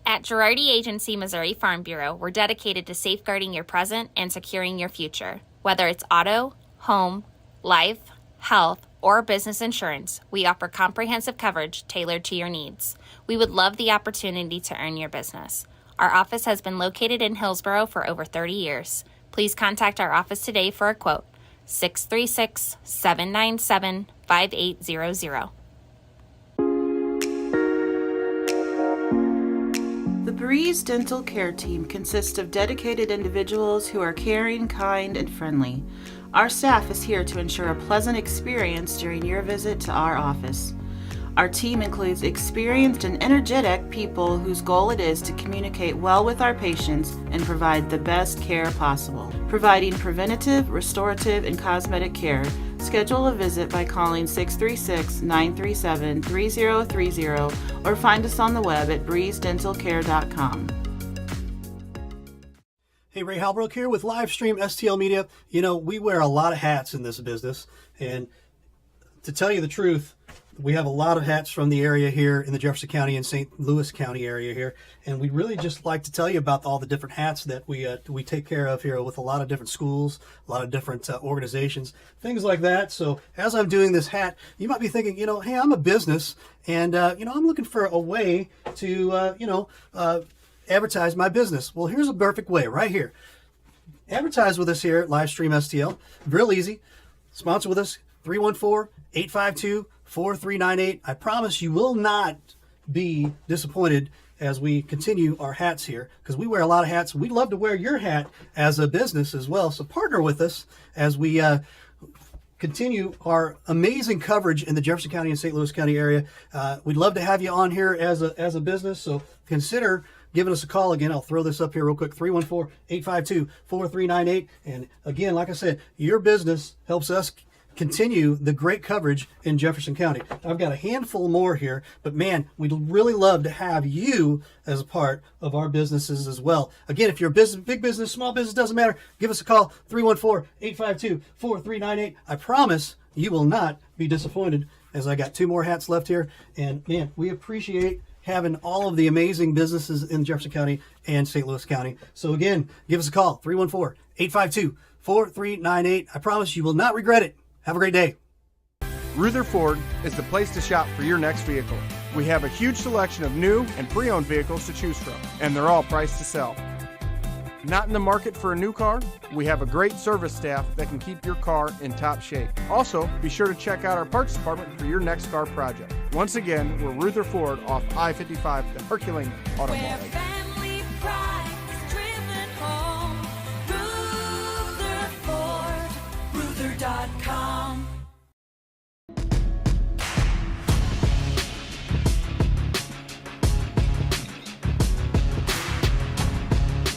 At Girardi Agency Missouri Farm Bureau, we're dedicated to safeguarding your present and securing your future. Whether it's auto, home, life, health, or business insurance, we offer comprehensive coverage tailored to your needs. We would love the opportunity to earn your business. Our office has been located in Hillsborough for over 30 years. Please contact our office today for a quote, 636-797-5800. The Breeze Dental Care Team consists of dedicated individuals who are caring, kind, and friendly. Our staff is here to ensure a pleasant experience during your visit to our office. Our team includes experienced and energetic people whose goal it is to communicate well with our patients and provide the best care possible. Providing preventative, restorative, and cosmetic care, schedule a visit by calling 636-937-3030 or find us on the web at breezedentalcare.com. Hey, Ray Halbrook here with Livestream STL Media. You know, we wear a lot of hats in this business, and to tell you the truth, we have a lot of hats from the area here in the Jefferson County and St. Louis County area here, and we'd really just like to tell you about all the different hats that we take care of here with a lot of different schools, a lot of different organizations, things like that. So as I'm doing this hat, you might be thinking, you know, hey, I'm a business, and you know, I'm looking for a way to advertise my business. Well, here's a perfect way right here. Advertise with us here at Livestream STL. Real easy. Sponsor with us, 314-852-4398. I promise you will not be disappointed as we continue our hats here, because we wear a lot of hats. We'd love to wear your hat as a business as well. So partner with us as we continue our amazing coverage in the Jefferson County and St. Louis County area. We'd love to have you on here as a business. So consider giving us a call. Again, I'll throw this up here real quick, 314-852-4398. And again, like I said, your business helps us continue the great coverage in Jefferson County. I've got a handful more here, but man, we'd really love to have you as a part of our businesses as well. Again, if you're a business, big business, small business, doesn't matter, give us a call, 314-852-4398. I promise you will not be disappointed, as I got 2 more hats left here. And man, we appreciate having all of the amazing businesses in Jefferson County and St. Louis County. So again, give us a call, 314-852-4398. I promise you will not regret it. Have a great day. Ruther Ford is the place to shop for your next vehicle. We have a huge selection of new and pre-owned vehicles to choose from, and they're all priced to sell. Not in the market for a new car? We have a great service staff that can keep your car in top shape. Also, be sure to check out our parts department for your next car project. Once again, we're Ruther Ford off I-55, the Herculean Automall. Ruther.com.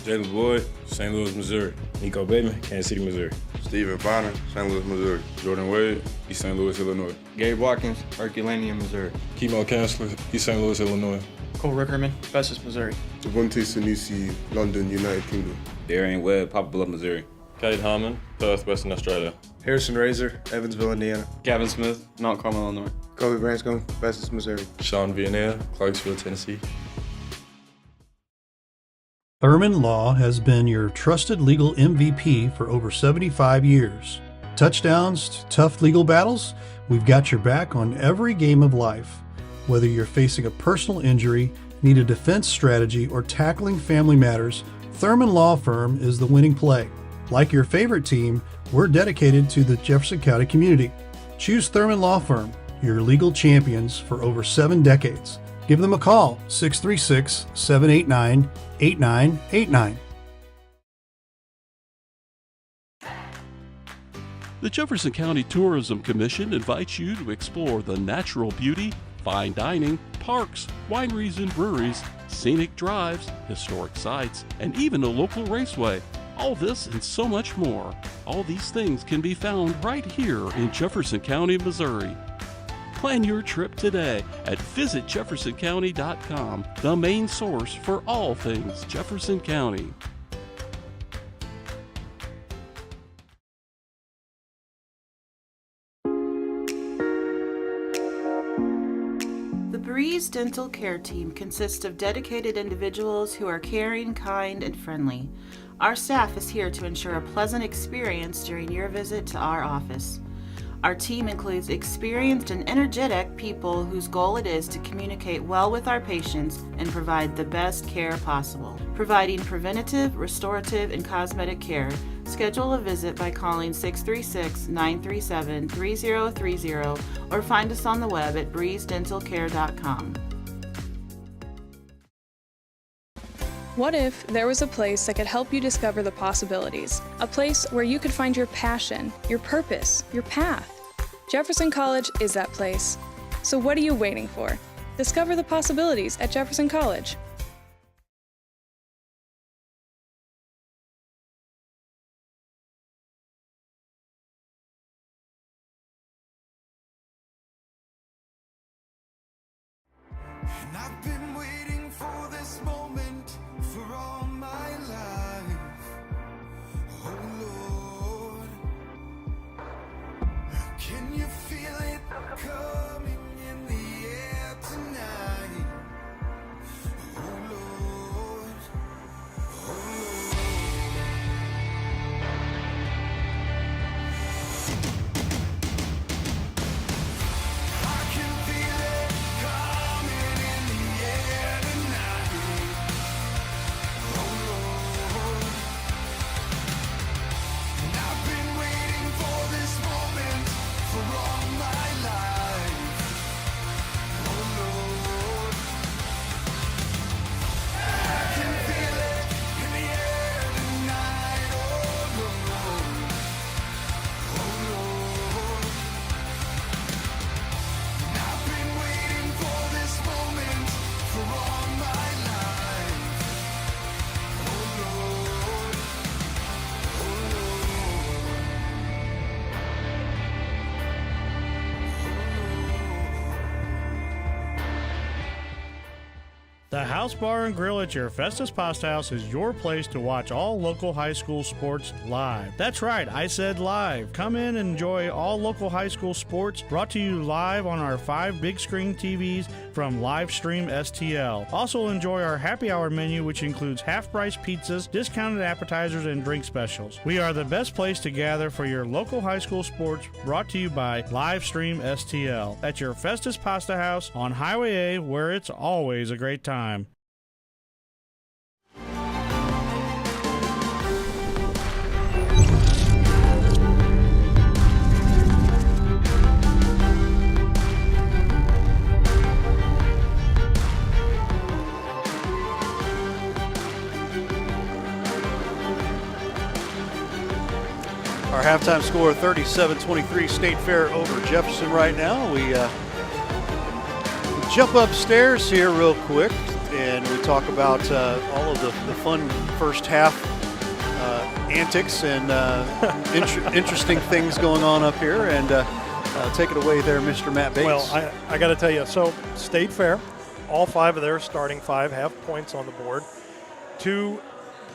Jalen Boyd, St. Louis, Missouri. Nico Bateman, Kansas City, Missouri. Stephen Bonner, St. Louis, Missouri. Jordan Wade, East St. Louis, Illinois. Gabe Watkins, Herculean, Missouri. Chemo Chancellor, East St. Louis, Illinois. Cole Rickerman, Festus, Missouri. Devontae Sinisi, London, United Kingdom. Darian Webb, Papa Bluff, Missouri. Kate Harmon, Perth, Western Australia. Harrison Razor, Evansville, Indiana. Gavin Smith, Mount Carmel, Illinois. Kobe Branscombe, Festus, Missouri. Sean Villanelle, Clarksville, Tennessee. Thurman Law has been your trusted legal MVP for over 75 years. Touchdowns to tough legal battles, we've got your back on every game of life. Whether you're facing a personal injury, need a defense strategy, or tackling family matters, Thurman Law Firm is the winning play. Like your favorite team, we're dedicated to the Jefferson County community. Choose Thurman Law Firm, your legal champions for over 7 decades. Give them a call, 636-789-8989. The Jefferson County Tourism Commission invites you to explore the natural beauty, fine dining, parks, wineries and breweries, scenic drives, historic sites, and even a local raceway. All this and so much more. All these things can be found right here in Jefferson County, Missouri. Plan your trip today at visitjeffersoncounty.com, the main source for all things Jefferson County. The Breeze Dental Care Team consists of dedicated individuals who are caring, kind, and friendly. Our staff is here to ensure a pleasant experience during your visit to our office. Our team includes experienced and energetic people whose goal it is to communicate well with our patients and provide the best care possible. Providing preventative, restorative, and cosmetic care. Schedule a visit by calling 636-937-3030 or find us on the web at breezedentalcare.com. What if there was a place that could help you discover the possibilities? A place where you could find your passion, your purpose, your path. Jefferson College is that place. So what are you waiting for? Discover the possibilities at Jefferson College. And I've been waiting for this moment for all my life. Oh Lord, can you feel it coming in the air tonight? Oh Lord, oh Lord. I can feel it coming in the air tonight. Oh Lord, and I've been waiting for this moment for all my life. Oh Lord, I can feel it in the air tonight. Oh Lord, oh Lord, and I've been waiting for this moment for all my life. Oh Lord, oh Lord. The House Bar and Grill at your Festus Pasta House is your place to watch all local high school sports live. That's right, I said live. Come in and enjoy all local high school sports brought to you live on our 5 big screen TVs from Livestream STL. Also enjoy our happy hour menu, which includes half-price pizzas, discounted appetizers, and drink specials. We are the best place to gather for your local high school sports brought to you by Livestream STL at your Festus Pasta House on Highway A, where it's always a great time. Our halftime score, 37-23, State Fair over Jefferson right now. We jump upstairs here real quick, and we talk about all of the fun first half antics and interesting things going on up here. And take it away there, Mr. Matt Bates. Well, I got to tell you, so State Fair, all 5 of their starting 5 have points on the board. To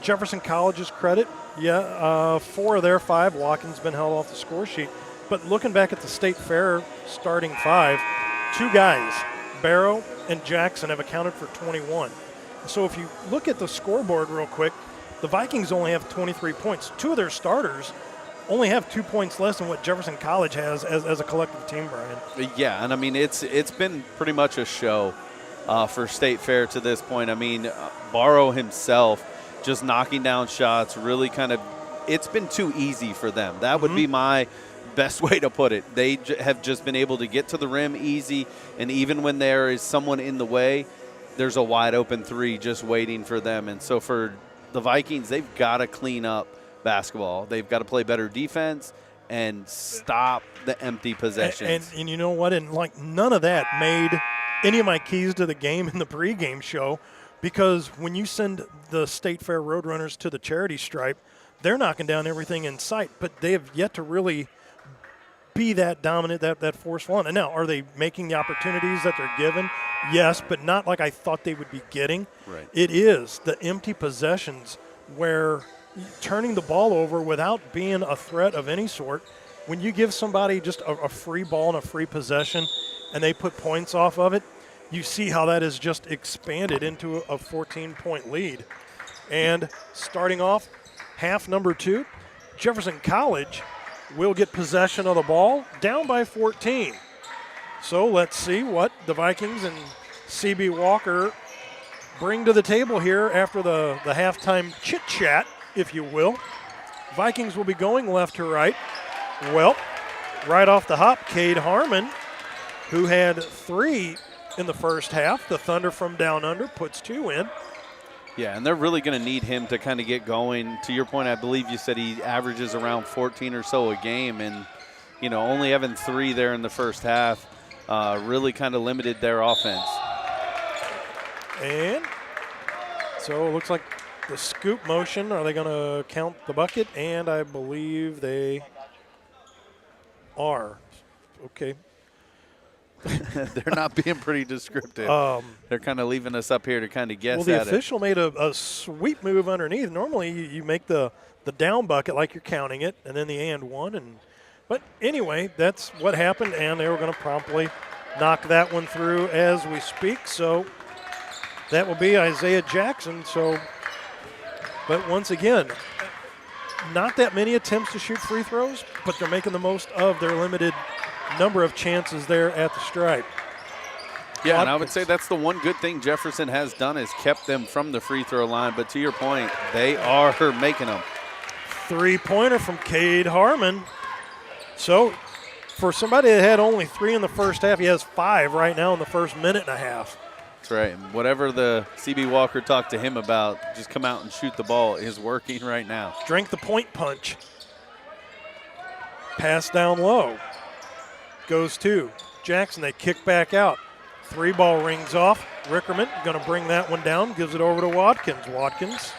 Jefferson College's credit, 4 of their 5, Watkins been held off the score sheet. But looking back at the State Fair starting 5, 2 guys, Barrow and Jackson, have accounted for 21. So if you look at the scoreboard real quick, the Vikings only have 23 points. 2 of their starters only have 2 points less than what Jefferson College has as a collective team, Brian. Yeah, and I mean, it's been pretty much a show for State Fair to this point. I mean, Barrow himself just knocking down shots, really kind of, it's been too easy for them. That would be my best way to put it. They have just been able to get to the rim easy, and even when there is someone in the way, there's a wide open three just waiting for them. And so for the Vikings, they've got to clean up basketball. They've got to play better defense and stop the empty possessions. And you know what? And like none of that made any of my keys to the game in the pregame show, because when you send the State Fair Roadrunners to the charity stripe, they're knocking down everything in sight, but they have yet to really be that dominant, that forceful. And now, are they making the opportunities that they're given? Yes, but not like I thought they would be getting. Right. It is the empty possessions where turning the ball over without being a threat of any sort. When you give somebody just a free ball and a free possession and they put points off of it, you see how that is just expanded into a 14-point lead. And starting off half number 2, Jefferson College will get possession of the ball down by 14. So let's see what the Vikings and CB Walker bring to the table here after the halftime chit-chat, if you will. Vikings will be going left to right. Well, right off the hop, Cade Harmon, who had 3 in the first half. The Thunder from down under puts 2 in. Yeah, and they're really going to need him to kind of get going. To your point, I believe you said he averages around 14 or so a game, and, you know, only having 3 there in the first half really kind of limited their offense. And so it looks like the scoop motion. Are they going to count the bucket? And I believe they are. Okay. They're not being pretty descriptive. They're kind of leaving us up here to kind of guess well, the at official made a sweep move underneath. Normally you make the down bucket like you're counting it, and then the and one. But anyway, that's what happened, and they were going to promptly knock that one through as we speak. So that will be Isaiah Jackson. So, but once again, not that many attempts to shoot free throws, but they're making the most of their limited number of chances there at the stripe. Yeah, and I would say that's the one good thing Jefferson has done is kept them from the free throw line. But to your point, they are making them. 3-pointer from Cade Harmon. So for somebody that had only 3 in the first half, he has 5 right now in the first minute and a half. That's right. And whatever the CB Walker talked to him about, just come out and shoot the ball, is working right now. Drank the point punch. Pass down low. Goes to Jackson. They kick back out. 3-ball rings off. Rickerman going to bring that one down. Gives it over to Watkins. Watkins,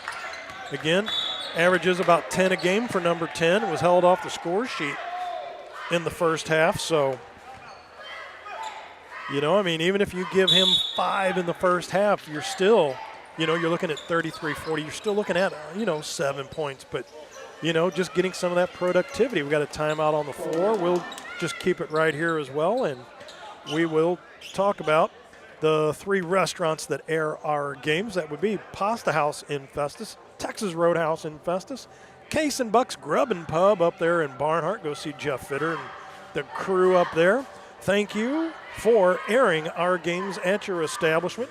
again, averages about 10 a game for number 10. Was held off the score sheet in the first half. So, you know, I mean, even if you give him 5 in the first half, you're still, you know, you're looking at 33-40. You're still looking at, 7 points. But, just getting some of that productivity. We got a timeout on the floor. We'll just keep it right here as well, and we will talk about the 3 restaurants that air our games. That would be Pasta House in Festus, Texas Roadhouse in Festus, Case and Buck's Grub and Pub up there in Barnhart. Go see Jeff Fitter and the crew up there. Thank you for airing our games at your establishment.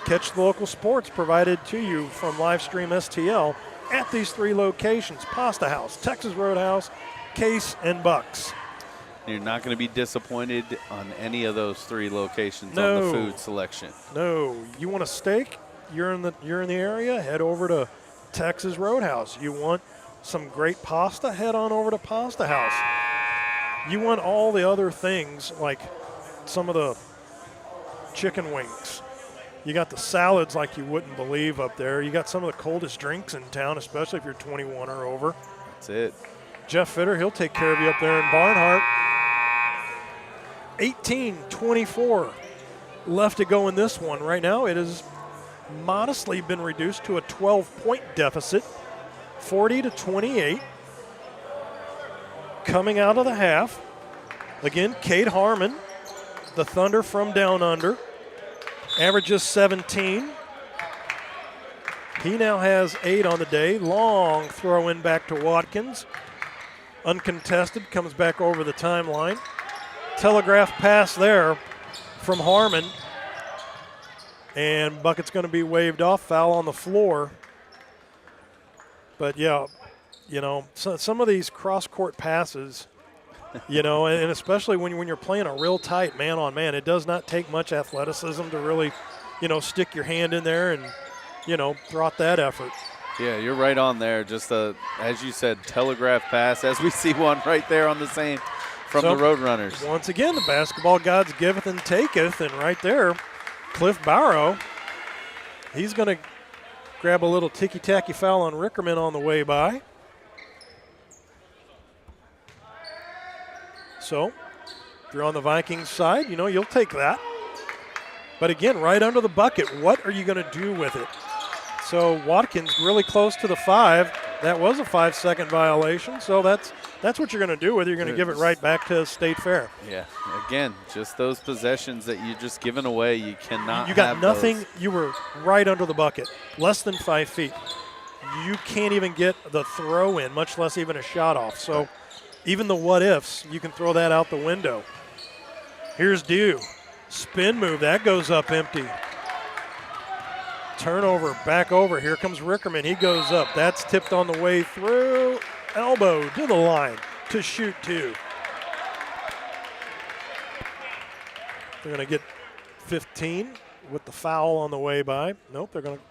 Catch the local sports provided to you from Livestream STL at these 3 locations: Pasta House, Texas Roadhouse, Case and Buck's. You're not going to be disappointed on any of those 3 locations No. on the food selection. No, you want a steak? You're in the area. Head over to Texas Roadhouse. You want some great pasta? Head on over to Pasta House. You want all the other things like some of the chicken wings. You got the salads like you wouldn't believe up there. You got some of the coldest drinks in town, especially if you're 21 or over. That's it. Jeff Fitter, he'll take care of you up there in Barnhart. 18-24 left to go in this one. Right now it has modestly been reduced to a 12-point deficit, 40-28. Coming out of the half, again, Cade Harmon, the Thunder from down under, averages 17. He now has 8 on the day. Long throw in back to Watkins. uncontested, comes back over the timeline. Telegraph pass there from Harmon. And bucket's going to be waved off, foul on the floor. But, yeah, you know, some of these cross-court passes, you know, and especially when you're playing a real tight man-on-man, it does not take much athleticism to really, you know, stick your hand in there and, you know, throw out that effort. Yeah, you're right on there. Just as you said, telegraph pass, as we see one right there on the same from the Roadrunners. Once again, the basketball gods giveth and taketh, and right there, Cliff Barrow, he's going to grab a little ticky-tacky foul on Rickerman on the way by. So, if you're on the Vikings side, you know, you'll take that. But again, right under the bucket, what are you going to do with it? So Watkins really close to the 5. That was a 5-second violation, so that's what you're going to do with it. You're going to give it right back to State Fair. Yeah, again, just those possessions that you're just giving away. You cannot You got have nothing. those. You were right under the bucket, less than 5 feet. You can't even get the throw in, much less even a shot off. So even the what-ifs, you can throw that out the window. Here's Dew. Spin move. That goes up empty. Turnover, back over. Here comes Rickerman. He goes up. That's tipped on the way through. Elbow to the line to shoot 2. They're going to get 15 with the foul on the way by. Nope, they're going to.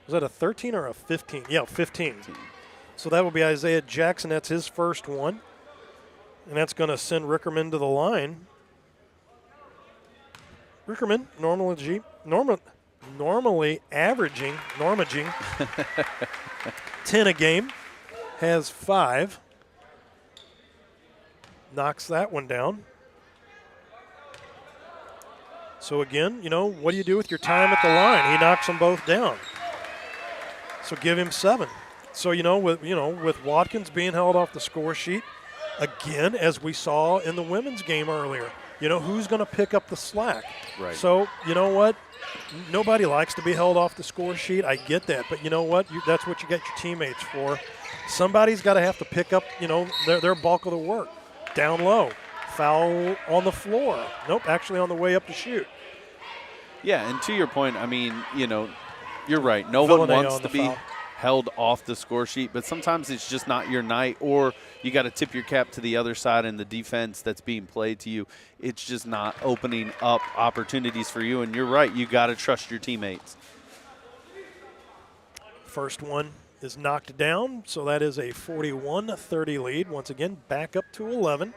Was that a 13 or a 15? Yeah, 15. So that will be Isaiah Jackson. That's his first one. And that's going to send Rickerman to the line. Rickerman, normally averaging 10 a game, has 5. Knocks that one down. So again, you know, what do you do with your time at the line? He knocks them both down. So give him 7. So with Watkins being held off the score sheet, again, as we saw in the women's game earlier, you know, who's going to pick up the slack? Right. So, you know what? Nobody likes to be held off the score sheet. I get that. But you know what? That's what you get your teammates for. Somebody's got to have to pick up, you know, their bulk of the work. Down low. Foul on the floor. Nope, actually on the way up to shoot. Yeah, and to your point, I mean, you know, you're right. No one wants to be held off the score sheet, but sometimes it's just not your night, or you got to tip your cap to the other side in the defense that's being played to you. It's just not opening up opportunities for you, and you're right. You got to trust your teammates. First one is knocked down, so that is a 41-30 lead. Once again, back up to 11,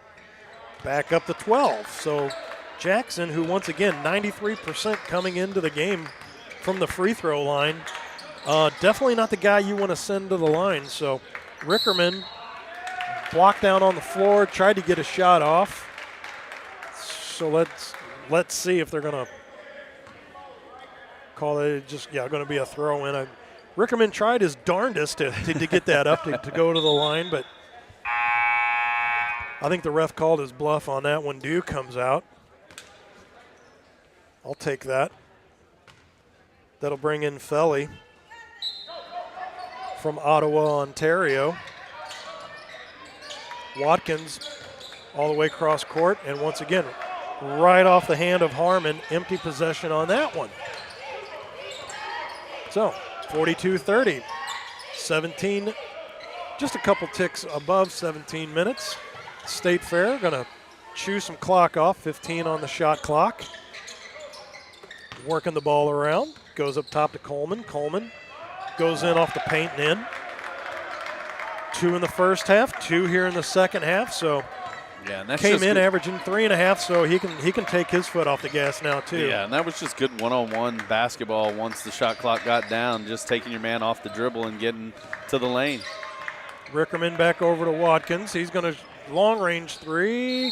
back up to 12. So Jackson, who once again 93% coming into the game from the free throw line, definitely not the guy you want to send to the line. So Rickerman blocked down on the floor, tried to get a shot off. So let's see if they're going to call it going to be a throw in. Rickerman tried his darndest to get that up to go to the line, but I think the ref called his bluff on that when Dew comes out. I'll take that. That'll bring in Felly from Ottawa, Ontario. Watkins all the way across court, and once again, right off the hand of Harmon, empty possession on that one. So, 42-30, 17, just a couple ticks above 17 minutes. State Fair going to chew some clock off, 15 on the shot clock. Working the ball around, goes up top to Coleman. Coleman goes in off the paint and in. 2 in the first half, 2 here in the second half. So yeah, and that's came in averaging 3.5, so he can take his foot off the gas now too. Yeah, and that was just good one-on-one basketball once the shot clock got down, just taking your man off the dribble and getting to the lane. Rickerman back over to Watkins. He's going to long-range 3.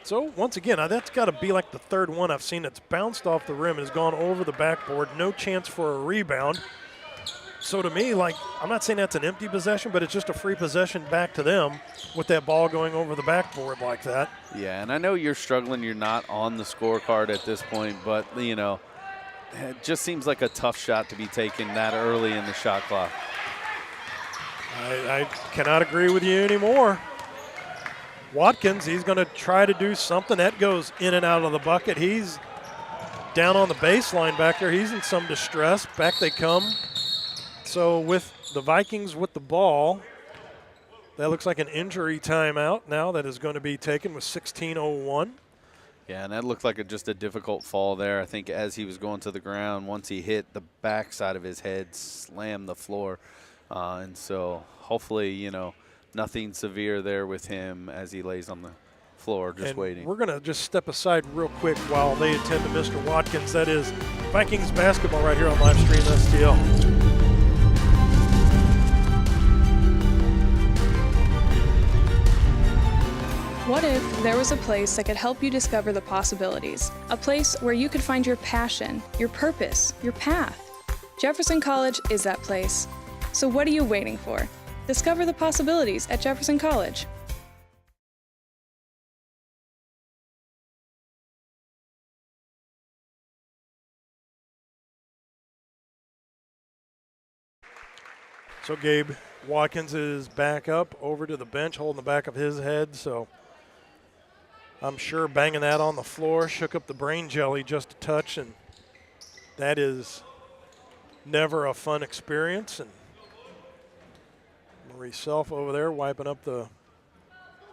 So, once again, that's got to be like the third one I've seen that's bounced off the rim and has gone over the backboard. No chance for a rebound. So, to me, like, I'm not saying that's an empty possession, but it's just a free possession back to them with that ball going over the backboard like that. Yeah, and I know you're struggling. You're not on the scorecard at this point, but, you know, it just seems like a tough shot to be taken that early in the shot clock. I cannot agree with you anymore. Watkins, he's going to try to do something. That goes in and out of the bucket. He's down on the baseline back there. He's in some distress. Back they come. So with the Vikings with the ball, that looks like an injury timeout now that is going to be taken with 16:01. Yeah, and that looked like just a difficult fall there. I think as he was going to the ground, once he hit the backside of his head, slammed the floor. And so hopefully, nothing severe there with him as he lays on the floor just waiting. We're going to just step aside real quick while they attend to Mr. Watkins. That is Vikings basketball right here on Livestream STL. What if there was a place that could help you discover the possibilities? A place where you could find your passion, your purpose, your path. Jefferson College is that place. So what are you waiting for? Discover the possibilities at Jefferson College. So Gabe Watkins is back up over to the bench, holding the back of his head. So I'm sure banging that on the floor shook up the brain jelly just a touch, and that is never a fun experience. And Marie Self over there wiping up the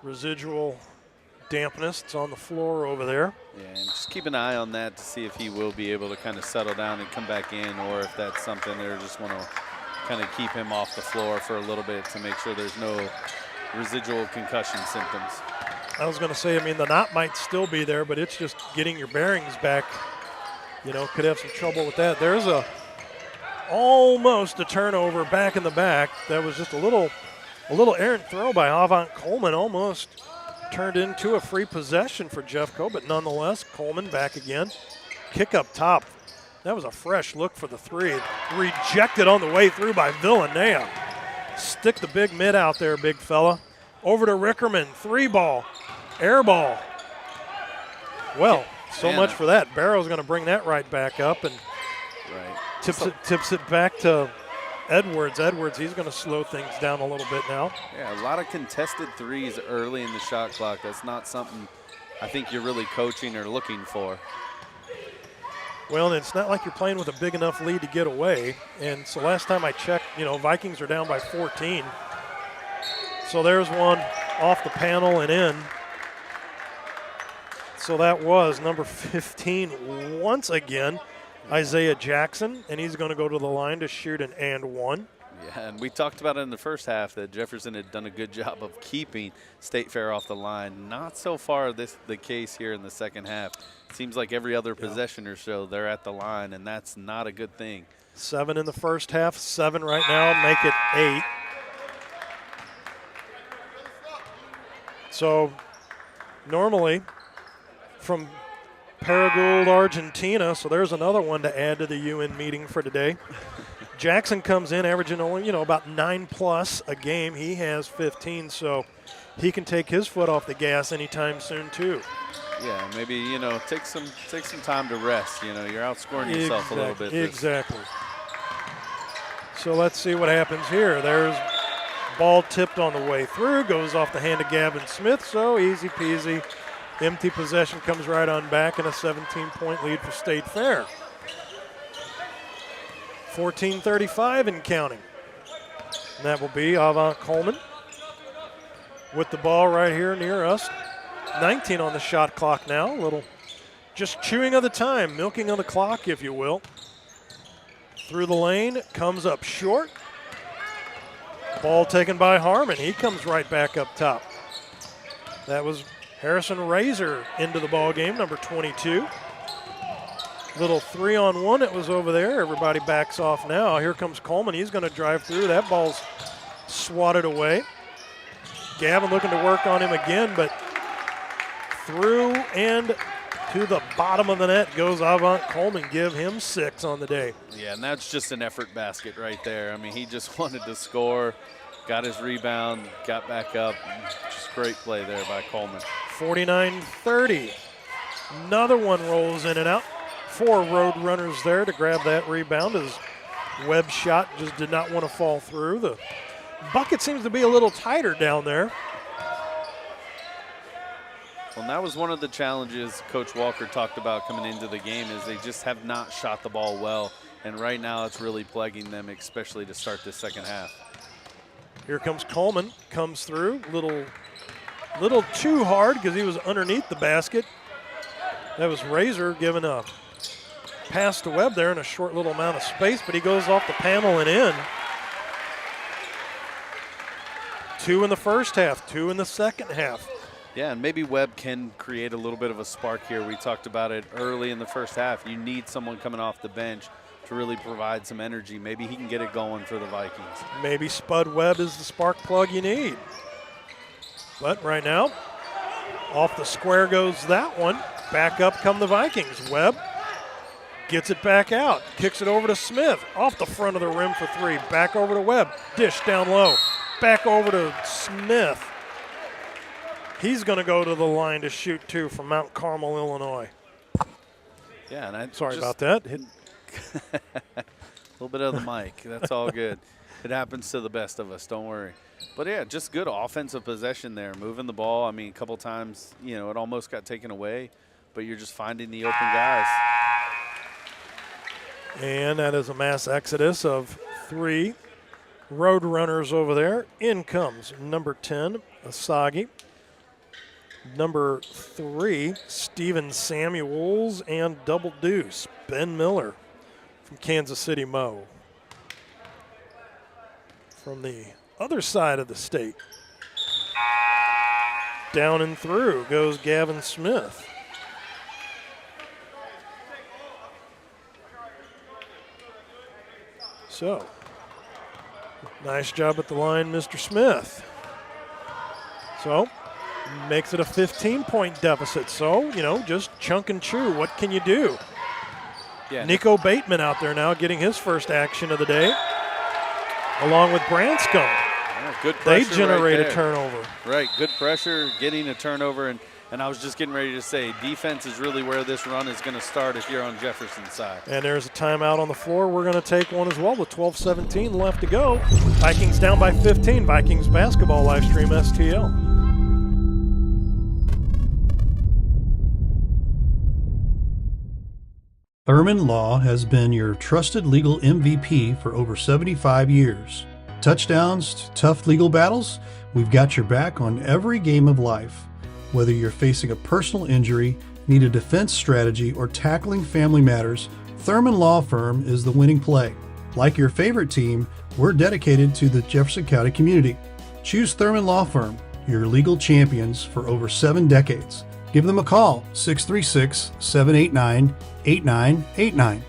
residual dampness that's on the floor over there. Yeah, and just keep an eye on that to see if he will be able to kind of settle down and come back in, or if that's something they just want to kind of keep him off the floor for a little bit to make sure there's no residual concussion symptoms. I was going to say, the knot might still be there, but it's just getting your bearings back. Could have some trouble with that. There's almost a turnover back in the back. That was just a little errant throw by Avant Coleman, almost turned into a free possession for Jeffco, but nonetheless, Coleman back again. Kick up top. That was a fresh look for the three. Rejected on the way through by Villanea. Stick the big mid out there, big fella. Over to Rickerman, 3-ball, air ball. Well, so much for that. Barrow's going to bring that right back up and tips it back to Edwards. Edwards, he's going to slow things down a little bit now. Yeah, a lot of contested threes early in the shot clock. That's not something I think you're really coaching or looking for. Well, and it's not like you're playing with a big enough lead to get away. And so last time I checked, Vikings are down by 14. So there's one off the panel and in. So that was number 15 once again, Isaiah Jackson, and he's going to go to the line to shoot an and one. Yeah, and we talked about it in the first half that Jefferson had done a good job of keeping State Fair off the line. Not so far the case here in the second half. It seems like every other possession or so they're at the line, and that's not a good thing. 7 in the first half, 7 right now, make it 8. So normally from Paragould, Argentina, so there's another one to add to the UN meeting for today. Jackson comes in averaging only, about 9+ a game. He has 15, so he can take his foot off the gas anytime soon too. Yeah, maybe, take some time to rest. You're outscoring yourself a little bit. Exactly. So let's see what happens here. There's ball tipped on the way through, goes off the hand of Gavin Smith, so easy peasy. Empty possession comes right on back, and a 17-point lead for State Fair. 14:35 and counting. And that will be Avant Coleman with the ball right here near us. 19 on the shot clock now. A little just chewing of the time, milking of the clock, if you will. Through the lane, comes up short. Ball taken by Harmon. He comes right back up top. That was Harrison Razor into the ball game, number 22. Little 3-on-1 it was over there. Everybody backs off now. Here comes Coleman. He's going to drive through. That ball's swatted away. Gavin looking to work on him again, but through and to the bottom of the net goes Avant Coleman. Give him 6 on the day. Yeah, and that's just an effort basket right there. He just wanted to score, got his rebound, got back up. Just great play there by Coleman. 49-30. Another one rolls in and out. 4 road runners there to grab that rebound as Webb's shot just did not want to fall through. The bucket seems to be a little tighter down there. Well, and that was one of the challenges Coach Walker talked about coming into the game is they just have not shot the ball well. And right now it's really plaguing them, especially to start this second half. Here comes Coleman, comes through, little too hard because he was underneath the basket. That was Razor giving a pass to Webb there in a short little amount of space, but he goes off the panel and in. 2 in the first half, 2 in the second half. Yeah, and maybe Webb can create a little bit of a spark here. We talked about it early in the first half. You need someone coming off the bench to really provide some energy. Maybe he can get it going for the Vikings. Maybe Spud Webb is the spark plug you need. But right now, off the square goes that one. Back up come the Vikings. Webb gets it back out, kicks it over to Smith. Off the front of the rim for 3. Back over to Webb. Dish down low. Back over to Smith. He's going to go to the line to shoot 2 from Mount Carmel, Illinois. Yeah, and I sorry about that. A little bit of the mic. That's all good. It happens to the best of us. Don't worry. But yeah, just good offensive possession there, moving the ball. I mean, a couple times, you know, it almost got taken away, but you're just finding the open guys. And that is a mass exodus of 3 road runners over there. In comes number 10, Asagi. Number 3, Steven Samuels, and double deuce, Ben Miller from Kansas City Mo. From the other side of the state, down and through goes Gavin Smith. So, nice job at the line, Mr. Smith. So, makes it a 15-point deficit. So, you know, just chunk and chew. What can you do? Yeah. Nico Bateman out there now getting his first action of the day, along with Branscombe. Yeah, good pressure. They generate right a turnover. Right, good pressure, getting a turnover. And I was just getting ready to say, defense is really where this run is going to start if you're on Jefferson's side. And there's a timeout on the floor. We're going to take one as well with 12:17 left to go. Vikings down by 15. Vikings basketball live stream STL. Thurman Law has been your trusted legal MVP for over 75 years. Touchdowns to tough legal battles, we've got your back on every game of life. Whether you're facing a personal injury, need a defense strategy, or tackling family matters, Thurman Law Firm is the winning play. Like your favorite team, we're dedicated to the Jefferson County community. Choose Thurman Law Firm, your legal champions for over 7 decades. Give them a call, 636-789-8989.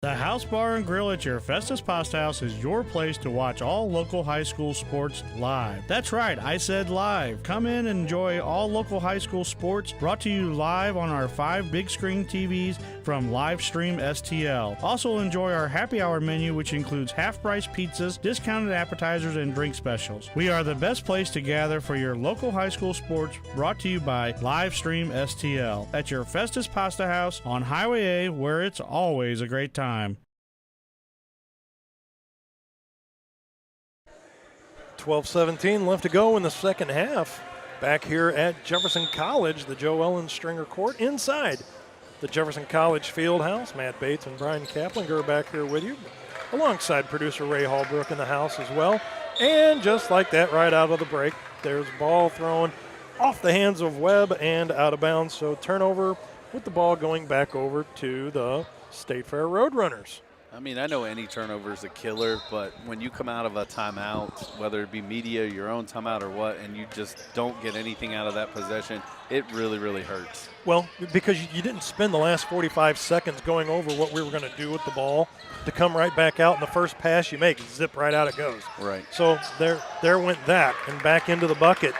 The House Bar and Grill at your Festus Pasta House is your place to watch all local high school sports live. That's right, I said live. Come in and enjoy all local high school sports brought to you live on our 5 big screen TVs from Livestream STL. Also enjoy our happy hour menu, which includes half-price pizzas, discounted appetizers, and drink specials. We are the best place to gather for your local high school sports brought to you by Livestream STL at your Festus Pasta House on Highway A, where it's always a great time. 12:17 left to go in the second half. Back here at Jefferson College, the Joe Ellen Stringer Court, inside the Jefferson College field house. Matt Bates and Brian Kaplinger are back here with you, alongside producer Ray Hallbrook in the house as well. And just like that, right out of the break, there's a ball thrown off the hands of Webb and out of bounds. So turnover with the ball going back over to the State Fair Roadrunners. I mean, I know any turnover is a killer, but when you come out of a timeout, whether it be media, your own timeout or what, and you just don't get anything out of that possession, it really, really hurts. Well, because you didn't spend the last 45 seconds going over what we were going to do with the ball to come right back out, and the first pass you make, zip right out it goes. Right. So there went that, and back into the bucket,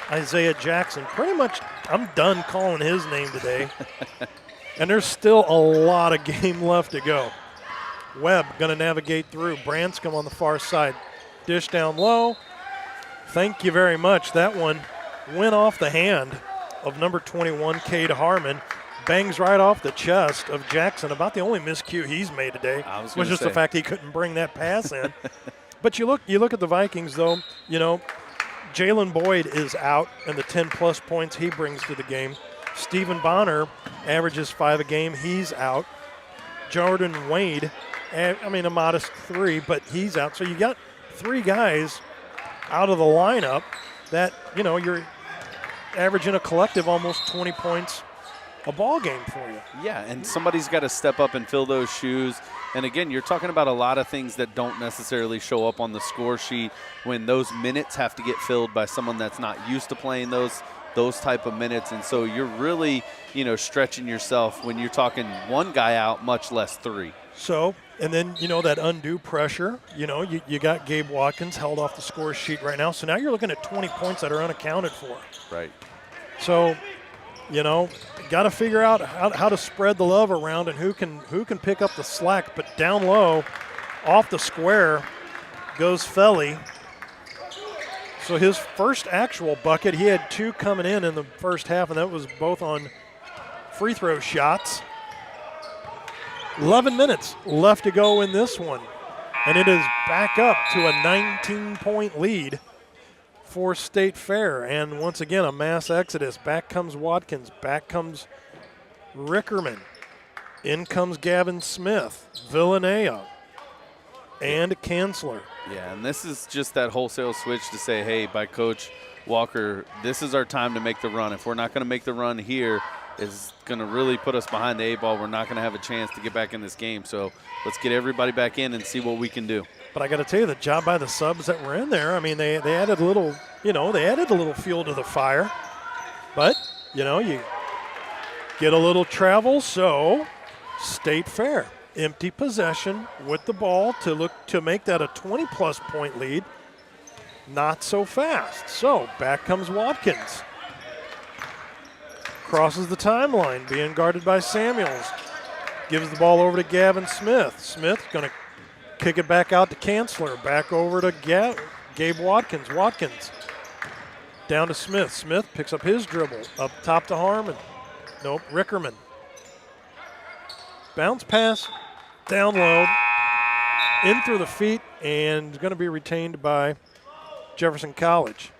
Isaiah Jackson. Pretty much, I'm done calling his name today. And there's still a lot of game left to go. Webb going to navigate through. Branscombe on the far side. Dish down low. Thank you very much. That one went off the hand of number 21, Cade Harmon. Bangs right off the chest of Jackson. About the only miscue he's made today was just the fact he couldn't bring that pass in. But you look at the Vikings, though, Jalen Boyd is out, and the 10-plus points he brings to the game. Stephen Bonner averages 5 a game. He's out. Jordan Wade, a modest 3, but he's out. So you got 3 guys out of the lineup that, you're averaging a collective almost 20 points a ball game for you. Yeah, and somebody's got to step up and fill those shoes. And again, you're talking about a lot of things that don't necessarily show up on the score sheet when those minutes have to get filled by someone that's not used to playing those type of minutes. And so you're really, stretching yourself when you're talking 1 guy out, much less 3. So, and then, that undue pressure, you got Gabe Watkins held off the score sheet right now. So now you're looking at 20 points that are unaccounted for. Right. So, got to figure out how to spread the love around and who can pick up the slack. But down low, off the square, goes Felly. So his first actual bucket, he had 2 coming in the first half, and that was both on free throw shots. 11 minutes left to go in this one, and it is back up to a 19-point lead for State Fair. And once again, a mass exodus. Back comes Watkins. Back comes Rickerman. In comes Gavin Smith, Villanea, and Kanzler. Yeah, and this is just that wholesale switch to say, hey, by Coach Walker, this is our time to make the run. If we're not going to make the run here, it's going to really put us behind the 8 ball. We're not going to have a chance to get back in this game. So let's get everybody back in and see what we can do. But I got to tell you, the job by the subs that were in there, they added a little, they added a little fuel to the fire. But, you get a little travel, so State Fair. Empty possession with the ball to make that a 20-plus point lead. Not so fast. So back comes Watkins. Crosses the timeline, being guarded by Samuels. Gives the ball over to Gavin Smith. Smith going to kick it back out to Kanzler. Back over to Gabe Watkins. Watkins down to Smith. Smith picks up his dribble. Up top to Harmon. Nope, Rickerman. Bounce pass, down low, in through the feet, and going to be retained by Jefferson College.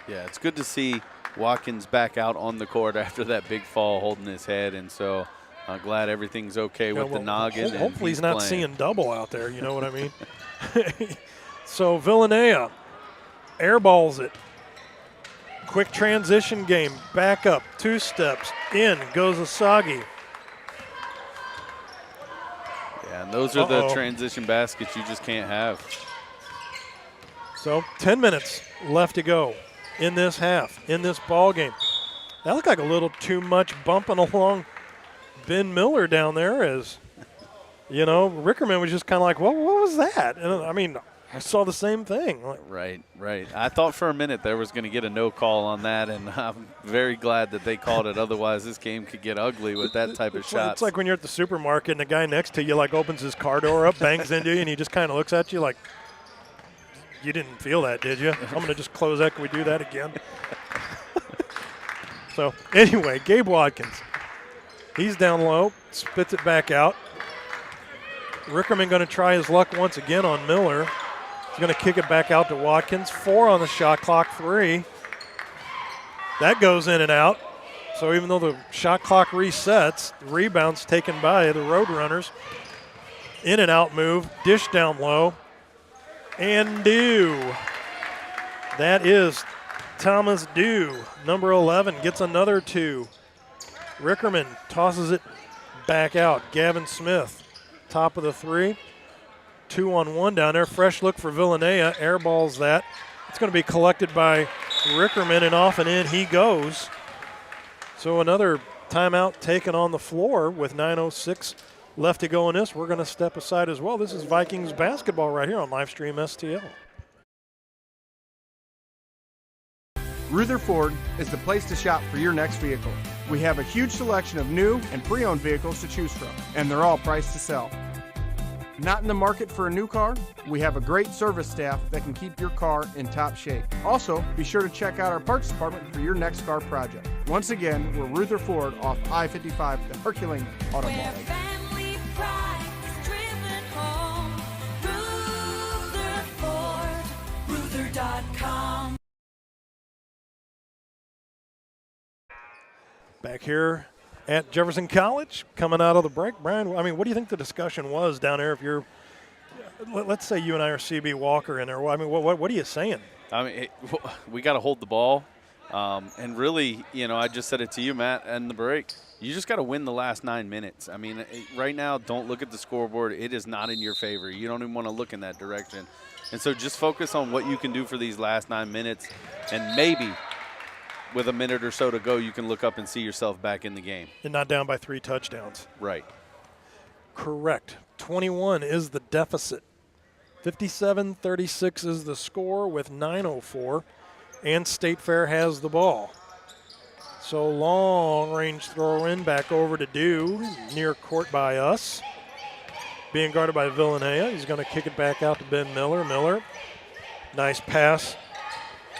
Yeah, it's good to see Watkins back out on the court after that big fall holding his head, and so I'm glad everything's okay with the noggin. Hopefully he's not seeing double out there, you know what I mean? So Villanea airballs it. Quick transition game, back up, 2 steps, in goes Asagi. Yeah, and those are the transition baskets you just can't have. So 10 minutes left to go in this half, in this ball game. That looked like a little too much bumping along Ben Miller down there as, Rickerman was just kind of like, well, what was that? And I saw the same thing. Right. I thought for a minute there was going to get a no call on that, and I'm very glad that they called it. Otherwise, this game could get ugly with that type of shot. It's like when you're at the supermarket and the guy next to you opens his car door up, bangs into you, and he just kind of looks at you like, you didn't feel that, did you? I'm going to just close that. Can we do that again? So, anyway, Gabe Watkins. He's down low, spits it back out. Rickerman going to try his luck once again on Miller. He's going to kick it back out to Watkins. 4 on the shot clock, 3. That goes in and out. So even though the shot clock resets, the rebound's taken by the Roadrunners. In and out move, dish down low. And Dew. That is Thomas Dew, number 11, gets another 2. Rickerman tosses it back out. Gavin Smith, top of the 3. 2-on-1 down there. Fresh look for Villanea. Airballs that. It's going to be collected by Rickerman, and off and in he goes. So another timeout taken on the floor with 9:06 left to go in this. We're going to step aside as well. This is Vikings basketball right here on Livestream STL. Rutherford is the place to shop for your next vehicle. We have a huge selection of new and pre-owned vehicles to choose from, and they're all priced to sell. Not in the market for a new car? We have a great service staff that can keep your car in top shape. Also, be sure to check out our parts department for your next car project. Once again, we're Rutherford off I-55, the Herculean Auto Mall. Family pride is driven home. Rutherford. VIKINGS.com. Back here at Jefferson College, coming out of the break. Brian, I mean, what do you think the discussion was down there? If you're, let's say you and I are CB Walker in there. I mean, what are you saying? I mean, we got to hold the ball. And really, I just said it to you, Matt, and the break. You just got to win the last 9 minutes. I mean, right now, don't look at the scoreboard. It is not in your favor. You don't even want to look in that direction. And so just focus on what you can do for these last 9 minutes, and maybe with a minute or so to go, you can look up and see yourself back in the game. And not down by 3 touchdowns. Right. Correct. 21 is the deficit. 57-36 is the score with 9:04, and State Fair has the ball. So long range throw in back over to Dew, near court by us. Being guarded by Villanea. He's going to kick it back out to Ben Miller. Miller, nice pass.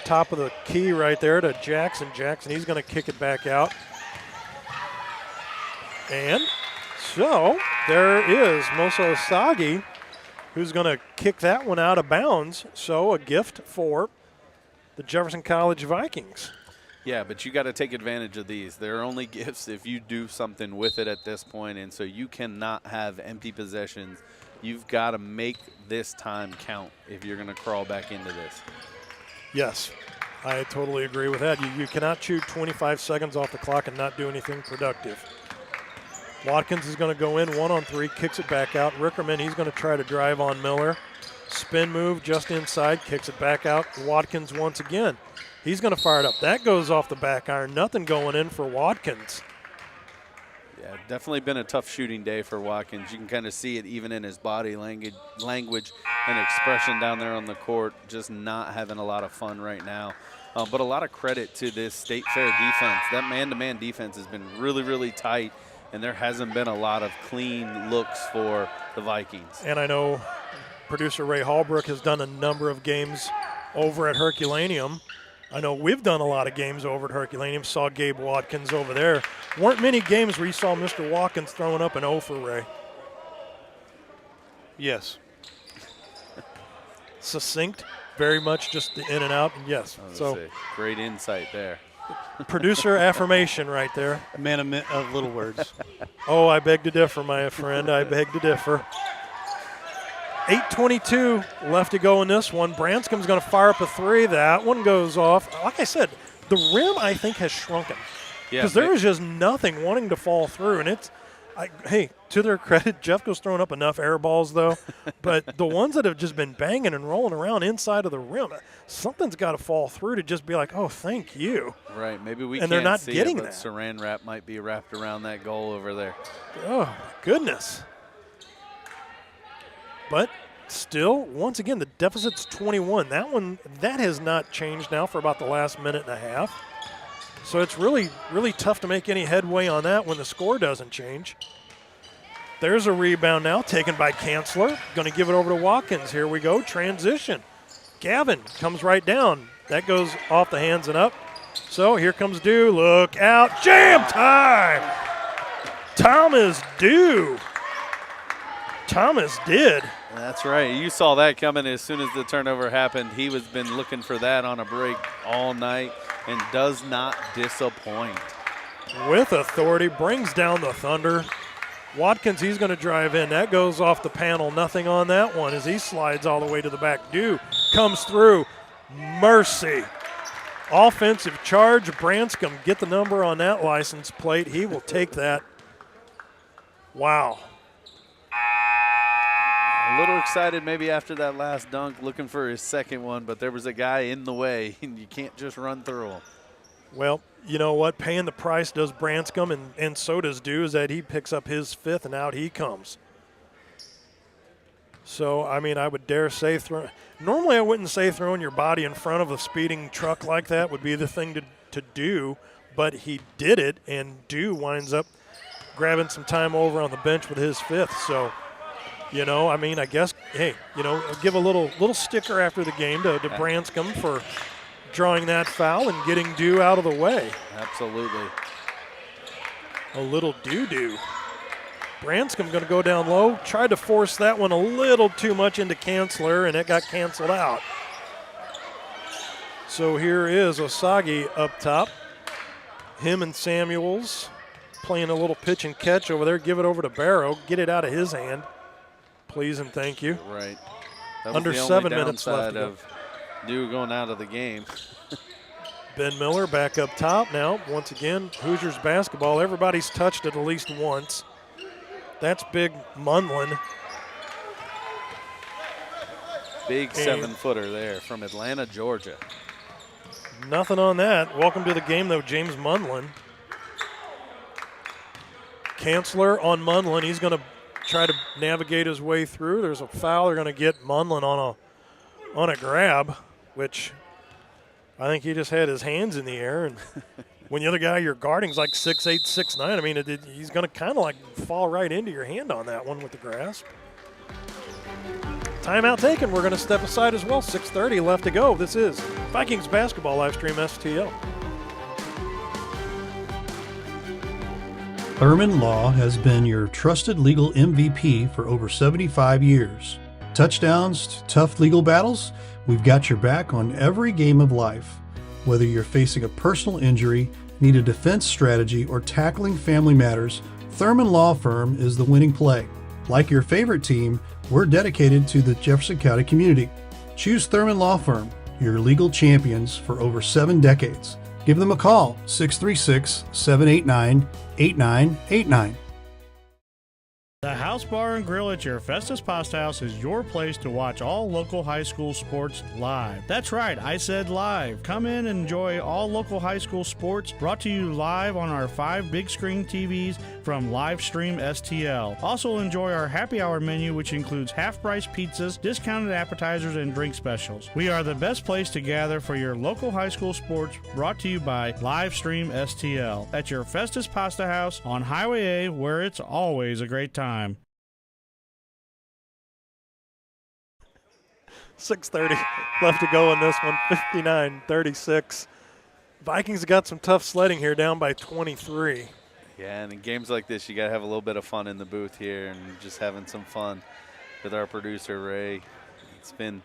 Top of the key right there to Jackson. Jackson, he's going to kick it back out. And so there is Mosa Asagi, who's going to kick that one out of bounds. So a gift for the Jefferson College Vikings. Yeah, but you got to take advantage of these. They're only gifts if you do something with it at this point, and so you cannot have empty possessions. You've got to make this time count if you're going to crawl back into this. Yes, I totally agree with that. You cannot chew 25 seconds off the clock and not do anything productive. Watkins is going to go in 1-on-3, kicks it back out. Rickerman, he's going to try to drive on Miller. Spin move just inside, kicks it back out. Watkins once again. He's going to fire it up. That goes off the back iron. Nothing going in for Watkins. Yeah, definitely been a tough shooting day for Watkins. You can kind of see it even in his body language and expression down there on the court, just not having a lot of fun right now. But a lot of credit to this State Fair defense. That man-to-man defense has been really, really tight, and there hasn't been a lot of clean looks for the Vikings. And I know producer Ray Hallbrook has done a number of games over at Herculaneum. I know we've done a lot of games over at Herculaneum. Saw Gabe Watkins over there. Weren't many games where you saw Mr. Watkins throwing up an O for Ray. Yes. Succinct, very much just the in and out, and yes. So great insight there. Producer affirmation right there. A man of little words. Oh, I beg to differ, my friend. I beg to differ. 8:22 left to go in this one. Branscom's going to fire up a 3. That one goes off. Like I said, the rim, I think, has shrunken. Because there is just nothing wanting to fall through. And hey, to their credit, Jeffco's thrown up enough air balls, though. But the ones that have just been banging and rolling around inside of the rim, something's got to fall through to just be like, oh, thank you. Right, maybe we and can't they're not see getting it, but that. Saran wrap might be wrapped around that goal over there. Oh, my goodness. But still, once again, the deficit's 21. That has not changed now for about the last minute and a half. So it's really, really tough to make any headway on that when the score doesn't change. There's a rebound now taken by Kanzler. Going to give it over to Watkins. Here we go, transition. Gavin comes right down. That goes off the hands and up. So here comes Dew. Look out. Jam time! Thomas Dew. Thomas did. That's right. You saw that coming as soon as the turnover happened. He was been looking for that on a break all night and does not disappoint. With authority, brings down the Thunder. Watkins, he's going to drive in. That goes off the panel. Nothing on that one as he slides all the way to the back. Dew comes through. Mercy. Offensive charge. Branscombe, get the number on that license plate. He will take that. Wow. A little excited maybe after that last dunk, looking for his second one, but there was a guy in the way, and you can't just run through him. Well, you know what? Paying the price does Branscombe, and so does Dew, is that he picks up his 5th, and out he comes. So, I mean, I would dare say normally I wouldn't say throwing your body in front of a speeding truck like that would be the thing to do, but he did it, and Dew winds up grabbing some time over on the bench with his 5th. So, you know, I mean, I guess, hey, you know, give a little sticker after the game to Branscombe for drawing that foul and getting Dew out of the way. Absolutely. A little doo-doo. Branscombe going to go down low. Tried to force that one a little too much into Kanzler, and it got canceled out. So here is Osagi up top. Him and Samuels playing a little pitch and catch over there. Give it over to Barrow. Get it out of his hand. Please and thank you. Right. That was Under the 7 only minutes left to downside go. of New going out of the game. Ben Miller back up top now. Once again, Hoosiers basketball. Everybody's touched it at least once. That's big Munlin. Big 7-footer there from Atlanta, Georgia. Nothing on that. Welcome to the game, though, James Munlin. Kanzler on Munlin. He's going to try to navigate his way through. There's a foul. They're going to get Munlin on a grab, which I think he just had his hands in the air. And when the other guy you're guarding is like 6'8", 6'9", I mean, he's going to kind of like fall right into your hand on that one with the grasp. Timeout taken. We're going to step aside as well. 6:30 left to go. This is Vikings basketball live stream STL. Thurman Law has been your trusted legal MVP for over 75 years. Touchdowns to tough legal battles, we've got your back on every game of life. Whether you're facing a personal injury, need a defense strategy, or tackling family matters, Thurman Law Firm is the winning play. Like your favorite team, we're dedicated to the Jefferson County community. Choose Thurman Law Firm, your legal champions for over 7 decades. Give them a call, 636-789-8989. The House Bar and Grill at your Festus Pasta House is your place to watch all local high school sports live. That's right, I said live. Come in and enjoy all local high school sports brought to you live on our 5 big screen TVs from Livestream STL. Also enjoy our happy hour menu, which includes half-price pizzas, discounted appetizers, and drink specials. We are the best place to gather for your local high school sports brought to you by Livestream STL at your Festus Pasta House on Highway A, where it's always a great time. 6:30 left to go in this one, 59-36. Vikings got some tough sledding here, down by 23. Yeah, and in games like this, you got to have a little bit of fun in the booth here and just having some fun with our producer, Ray. It's been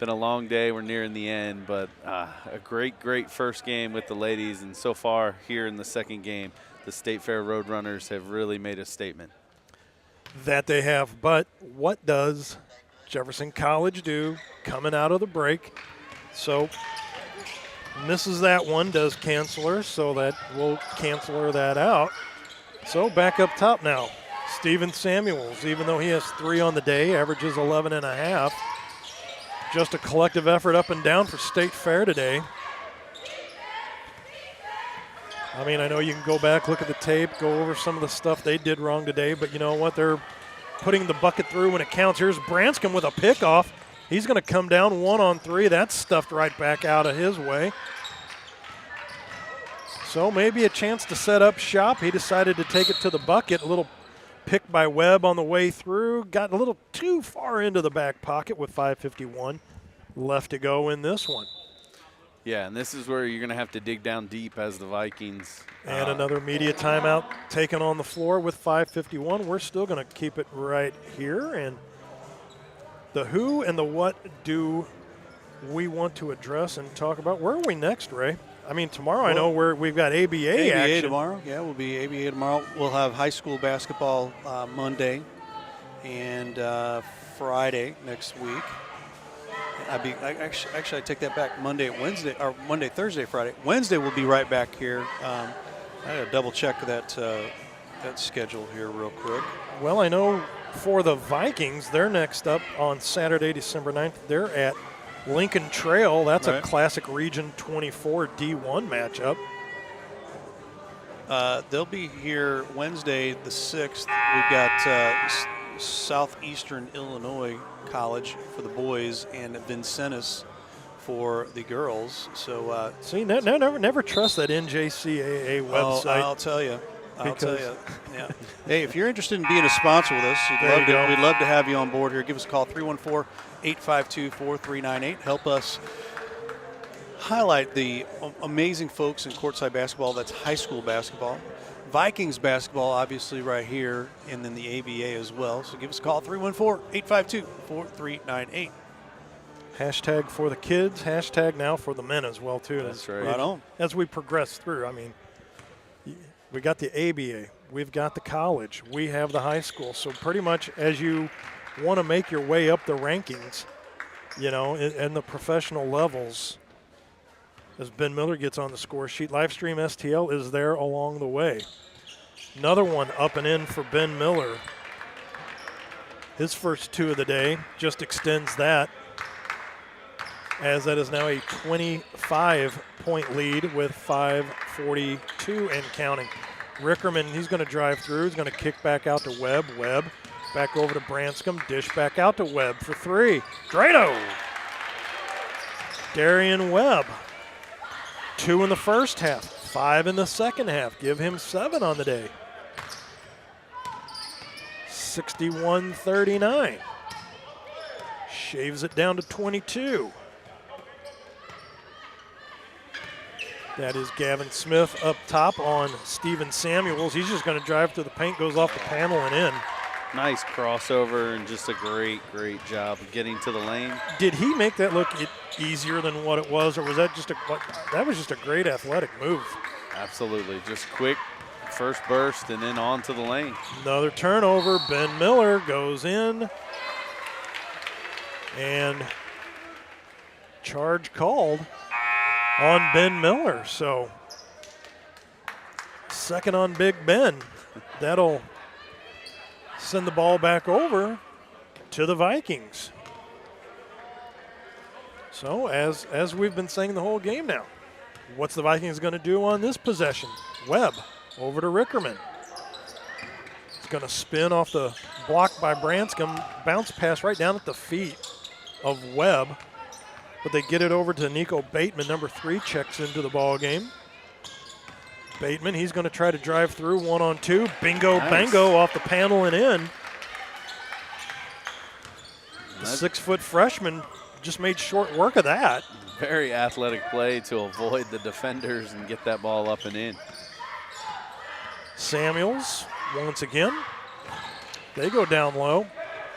a long day. We're nearing the end, but a great first game with the ladies, and so far here in the second game, the State Fair Roadrunners have really made a statement. That they have, but what does Jefferson College do coming out of the break? So misses that one, does Kanzler, so that will Kanzler that out. So back up top now, Steven Samuels, even though he has 3 on the day, averages 11.5. Just a collective effort up and down for State Fair today. I mean, I know you can go back, look at the tape, go over some of the stuff they did wrong today, but you know what? They're putting the bucket through when it counts. Here's Branscombe with a pickoff. He's going to come down 1 on 3. That's stuffed right back out of his way. So maybe a chance to set up shop. He decided to take it to the bucket. A little pick by Webb on the way through. Got a little too far into the back pocket with 5:51 left to go in this one. Yeah, and this is where you're going to have to dig down deep as the Vikings. And another media timeout taken on the floor with 5:51. We're still going to keep it right here. And the who and the what do we want to address and talk about? Where are we next, Ray? I mean, tomorrow I know we've got ABA action. tomorrow. Yeah, we'll be ABA tomorrow. We'll have high school basketball Monday and Friday next week. Actually, I take that back. Monday, Thursday, Friday. Wednesday we'll be right back here. I got to double check that schedule here real quick. Well, I know for the Vikings, they're next up on Saturday, December 9th. They're at Lincoln Trail. That's a classic Region 24 D1 matchup. They'll be here Wednesday the 6th. We've got Southeastern Illinois College for the boys and Vincennes for the girls. So see, never trust that NJCAA website. I'll tell you. Yeah. Hey, if you're interested in being a sponsor with us, we'd love to have you on board here. Give us a call, 314-852-4398. Help us highlight the amazing folks in courtside basketball. That's high school basketball. Vikings basketball, obviously, right here, and then the ABA as well. So give us a call, 314-852-4398. Hashtag for the kids, hashtag now for the men as well, too. That's right. Right on. As we progress through, I mean, we got the ABA, we've got the college, we have the high school. So pretty much as you want to make your way up the rankings, you know, and the professional levels, as Ben Miller gets on the score sheet, Livestream STL is there along the way. Another one up and in for Ben Miller. His first 2 of the day just extends that, as that is now a 25-point lead with 5:42 and counting. Rickerman, he's going to drive through. He's going to kick back out to Webb. Webb back over to Branscombe. Dish back out to Webb for 3. Drano. Darian Webb. 2 in the first half, 5 in the second half. Give him 7 on the day. 61-39. Shaves it down to 22. That is Gavin Smith up top on Steven Samuels. He's just going to drive through the paint, goes off the panel and in. Nice crossover and just a great job of getting to the lane. Did he make that look easier than what it was, or was that just that was just a great athletic move? Absolutely, just quick first burst and then on to the lane. Another turnover. Ben Miller goes in, and charge called on Ben Miller. So second on Big Ben. That'll send the ball back over to the Vikings. So as we've been saying the whole game now, what's the Vikings going to do on this possession? Webb over to Rickerman. It's going to spin off the block by Branscombe, bounce pass right down at the feet of Webb, but they get it over to Nico Bateman. Number 3 checks into the ball game. Bateman, he's going to try to drive through 1-on-2. Bingo, nice. Bango off the panel and in. The 6-foot freshman just made short work of that. Very athletic play to avoid the defenders and get that ball up and in. Samuels, once again, they go down low.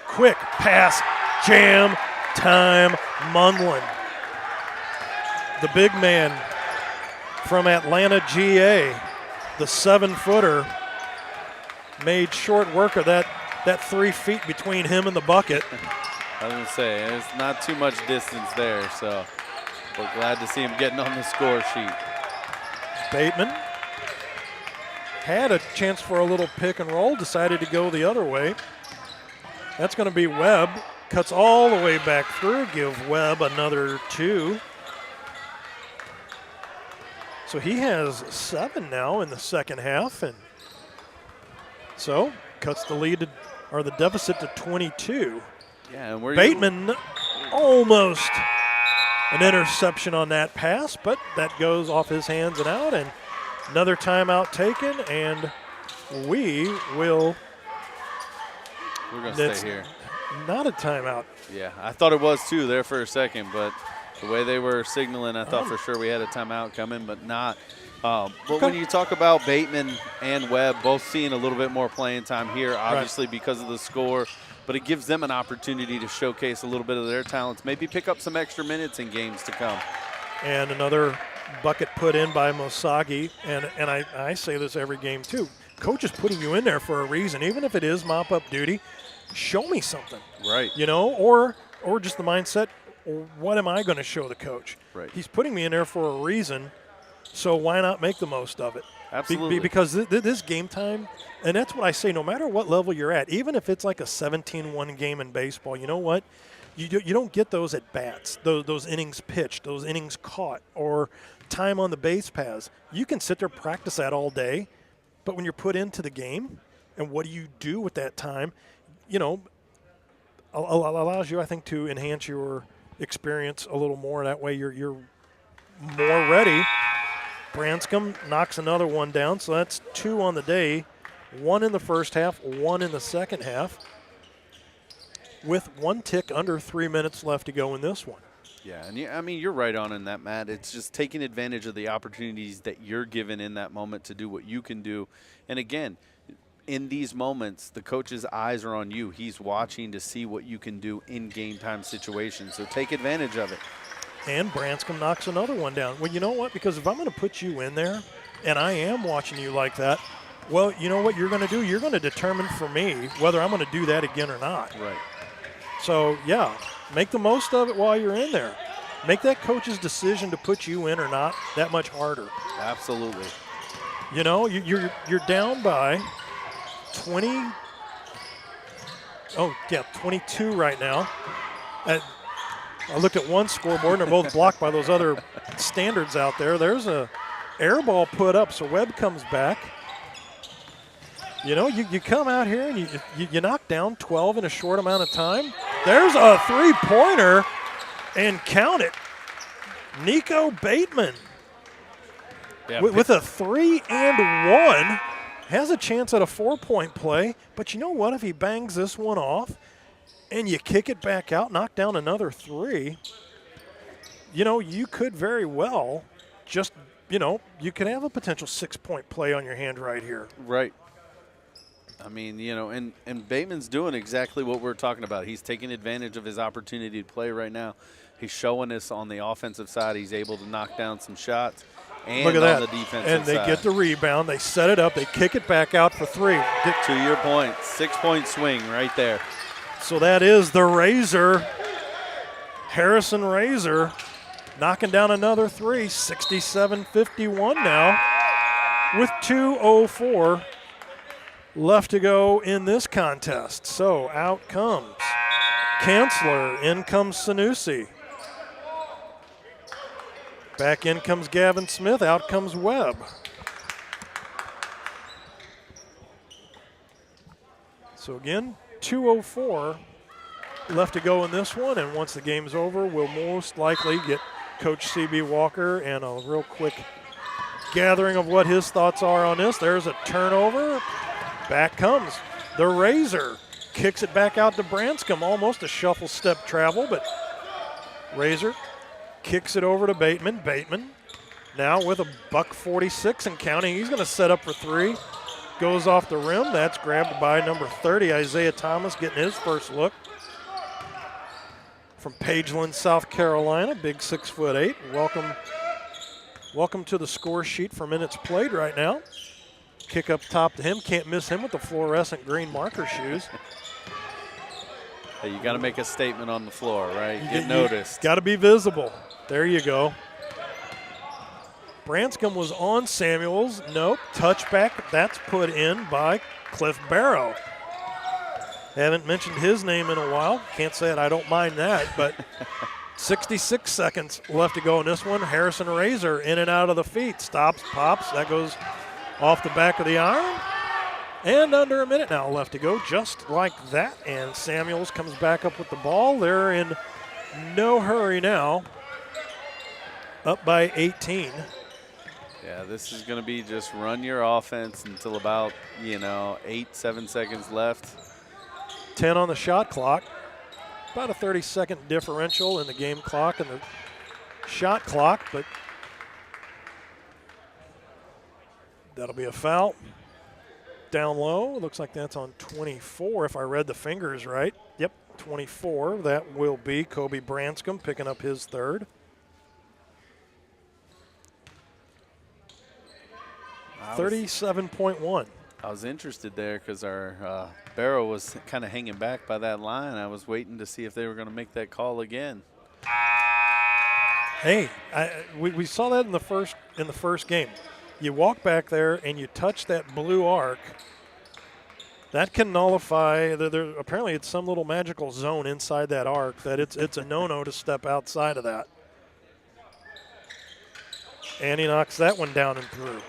Quick pass, jam, time, Munlin. The big man from Atlanta, GA, the 7-footer, made short work of that 3 feet between him and the bucket. I was going to say, there's not too much distance there, so we're glad to see him getting on the score sheet. Bateman had a chance for a little pick and roll, decided to go the other way. That's going to be Webb. Cuts all the way back through, give Webb another 2. So he has 7 now in the second half, and so cuts the lead or the deficit to 22. Yeah, and Bateman almost an interception on that pass, but that goes off his hands and out, and another timeout taken, and we're going to stay here. Not a timeout. Yeah, I thought it was too there for a second, but the way they were signaling, I thought for sure we had a timeout coming, but not. But when you talk about Bateman and Webb both seeing a little bit more playing time here, obviously because of the score, but it gives them an opportunity to showcase a little bit of their talents, maybe pick up some extra minutes in games to come. And another bucket put in by Mosagi, and I say this every game too. Coach is putting you in there for a reason, even if it is mop-up duty. Show me something. Right. You know, or just the mindset, what am I going to show the coach? Right. He's putting me in there for a reason, so why not make the most of it? Absolutely. Because this game time, and that's what I say, no matter what level you're at, even if it's like a 17-1 game in baseball, you know what? You don't get those at bats, those innings pitched, those innings caught, or time on the base paths. You can sit there, practice that all day, but when you're put into the game, and what do you do with that time, you know, allows you, I think, to enhance your experience a little more. That way you're more ready. Branscombe knocks another one down, so that's 2 on the day. 1 in the first half, 1 in the second half, with 1 tick under 3 minutes left to go in this one. Yeah, and I mean, you're right on in that, Matt. It's just taking advantage of the opportunities that you're given in that moment to do what you can do. And again, in these moments, the coach's eyes are on you. He's watching to see what you can do in game time situations. So take advantage of it. And Branscombe knocks another one down. Well, you know what? Because if I'm going to put you in there, and I am watching you like that, well, you know what you're going to do? You're going to determine for me whether I'm going to do that again or not. Right. So, yeah, make the most of it while you're in there. Make that coach's decision to put you in or not that much harder. Absolutely. You know, you're down by 22 right now. I looked at one scoreboard, and they're both blocked by those other standards out there. There's a air ball put up, so Webb comes back. You know, you come out here and you knock down 12 in a short amount of time. There's a three-pointer, and count it. Nico Bateman with a 3 and 1 has a chance at a 4-point play. But you know what? If he bangs this one off and you kick it back out, knock down another 3, you know, you could very well just, you know, you could have a potential 6-point play on your hand right here. Right. I mean, you know, and Bateman's doing exactly what we're talking about. He's taking advantage of his opportunity to play right now. He's showing us on the offensive side he's able to knock down some shots. And look at on that. The defensive and they side. get the rebound. They set it up. They kick it back out for 3. To your point, 6-point swing right there. So that is the Razor, Harrison Razor, knocking down another 3, 67-51 now, with 2:04 left to go in this contest. So out comes Kanzler, in comes Sanusi. Back in comes Gavin Smith, out comes Webb. So again, 2:04 left to go in this one, and once the game's over, we'll most likely get Coach C.B. Walker and a real quick gathering of what his thoughts are on this. There's a turnover. Back comes the Razor. Kicks it back out to Branscombe, almost a shuffle step travel, but Razor kicks it over to Bateman. Bateman now with a $146 and counting. He's going to set up for 3. Goes off the rim. That's grabbed by number 30, Isaiah Thomas, getting his first look. From Pageland, South Carolina, big 6'8". Welcome to the score sheet for minutes played right now. Kick up top to him. Can't miss him with the fluorescent green marker shoes. Hey, you got to make a statement on the floor, right? Get noticed. Got to be visible. There you go. Branscombe was on Samuels. Nope. Touchback. That's put in by Cliff Barrow. Haven't mentioned his name in a while. Can't say it. I don't mind that. But 66 seconds left to go in this one. Harrison Razor in and out of the feet. Stops, pops. That goes off the back of the iron. And under a minute now left to go, just like that. And Samuels comes back up with the ball. They're in no hurry now. Up by 18. Yeah, this is going to be just run your offense until about, 7 seconds left. 10 on the shot clock. About a 30-second differential in the game clock and the shot clock, but that'll be a foul. Down low, looks like that's on 24 if I read the fingers right. Yep, 24. That will be Kobe Branscombe picking up his 3rd. $37.1. I was interested there because our Barrow was kind of hanging back by that line. I was waiting to see if they were going to make that call again. Hey, we saw that in the first game. You walk back there and you touch that blue arc. That can nullify. Apparently, it's some little magical zone inside that arc that it's a no-no to step outside of that. And he knocks that one down and through.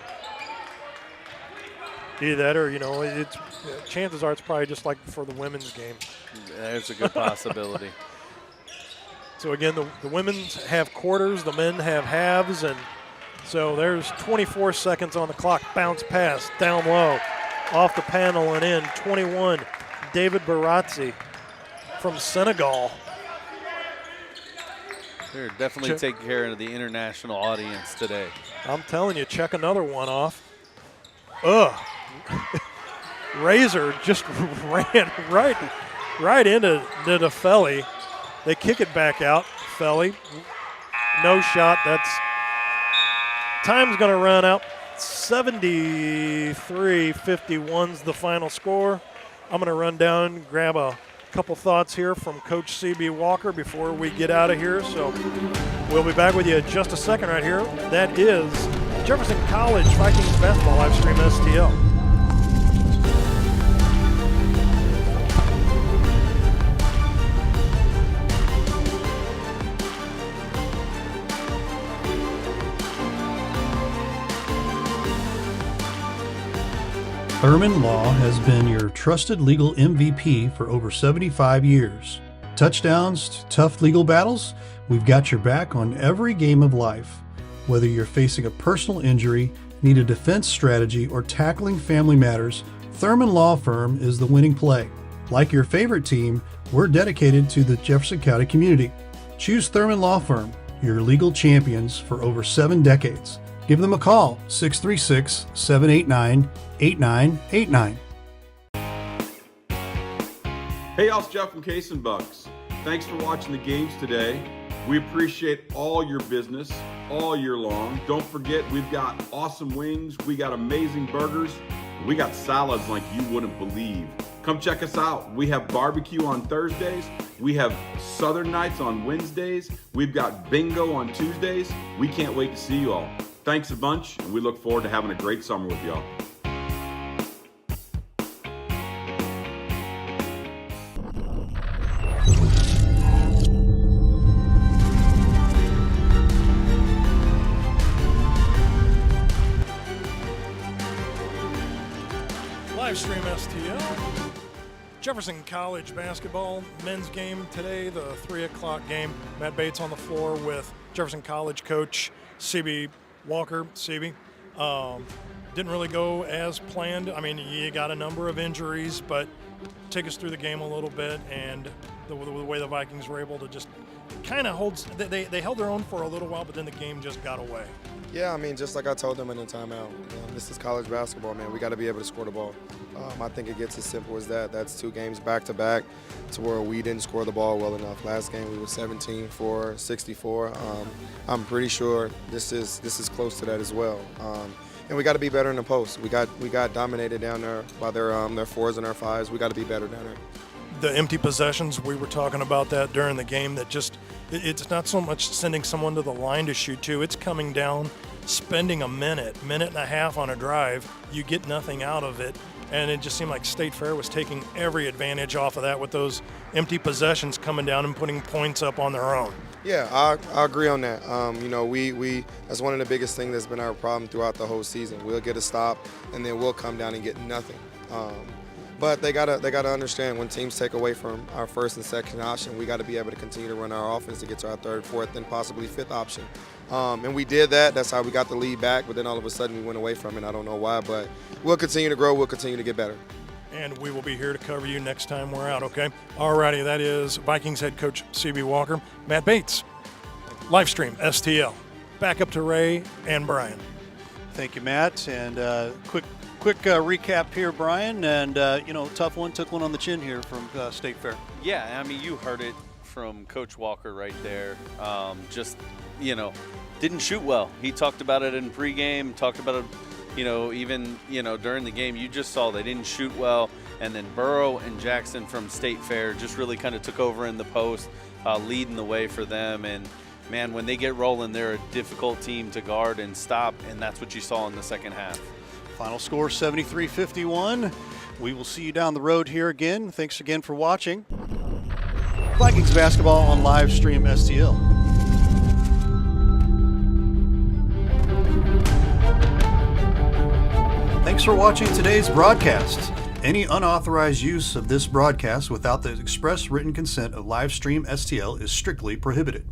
Either that or, it's chances are it's probably just like for the women's game. There's a good possibility. So, again, the women's have quarters, the men have halves, and so there's 24 seconds on the clock. Bounce pass down low, off the panel and in. 21, David Barazzi from Senegal. They're definitely taking care of the international audience today. I'm telling you, check another one off. Ugh. Razor just ran right into Felly. They kick it back out. Felly, no shot. That's time's going to run out. 73-51's the final score. I'm going to run down and grab a couple thoughts here from Coach C.B. Walker before we get out of here. So we'll be back with you in just a second right here. That is Jefferson College Vikings basketball live stream STL. Thurman Law has been your trusted legal MVP for over 75 years. Touchdowns to tough legal battles, we've got your back on every game of life. Whether you're facing a personal injury, need a defense strategy, or tackling family matters, Thurman Law Firm is the winning play. Like your favorite team, we're dedicated to the Jefferson County community. Choose Thurman Law Firm, your legal champions for over 7 decades. Give them a call, 636-789-8989. Hey, y'all, it's Jeff from Case and Bucks. Thanks for watching the games today. We appreciate all your business all year long. Don't forget, we've got awesome wings, we got amazing burgers, we got salads like you wouldn't believe. Come check us out. We have barbecue on Thursdays. We have Southern Nights on Wednesdays. We've got bingo on Tuesdays. We can't wait to see you all. Thanks a bunch, and we look forward to having a great summer with y'all. Live stream STL. Jefferson College basketball men's game today, the 3 o'clock game. Matt Bates on the floor with Jefferson College coach CB Walker. CB, didn't really go as planned. I mean, you got a number of injuries, but take us through the game a little bit and the way the Vikings were able to just kind of hold. They held their own for a little while, but then the game just got away. Yeah, I mean, just like I told them in the timeout, this is college basketball, man. We got to be able to score the ball. I think it gets as simple as that. That's 2 games back-to-back to where we didn't score the ball well enough. Last game we were 17 for 64. I'm pretty sure this is close to that as well. And we got to be better in the post. We got dominated down there by their 4s and their 5s. We got to be better down there. The empty possessions, we were talking about that during the game, that just it's not so much sending someone to the line to shoot to, it's coming down, spending a minute and a half on a drive, you get nothing out of it, and it just seemed like State Fair was taking every advantage off of that with those empty possessions coming down and putting points up on their own. Yeah, I agree on that. We that's one of the biggest things that's been our problem throughout the whole season. We'll get a stop, and then we'll come down and get nothing. But they gotta understand, when teams take away from our first and second option, we got to be able to continue to run our offense to get to our 3rd, 4th, and possibly 5th option. And we did that. That's how we got the lead back. But then all of a sudden we went away from it. I don't know why, but we'll continue to grow. We'll continue to get better. And we will be here to cover you next time we're out. Okay. All righty. That is Vikings head coach CB Walker, Matt Bates, live stream STL. Back up to Ray and Brian. Thank you, Matt. And quick recap here, Brian. And, tough one, took one on the chin here from State Fair. Yeah, I mean, you heard it from Coach Walker right there. Didn't shoot well. He talked about it in pregame, talked about it, even during the game. You just saw they didn't shoot well. And then Burrow and Jackson from State Fair just really kind of took over in the post, leading the way for them. And, man, when they get rolling, they're a difficult team to guard and stop, and that's what you saw in the second half. Final score 73-51. We will see you down the road here again. Thanks again for watching Vikings basketball on live stream STL. Thanks for watching today's broadcast. Any unauthorized use of this broadcast without the express written consent of Livestream STL is strictly prohibited.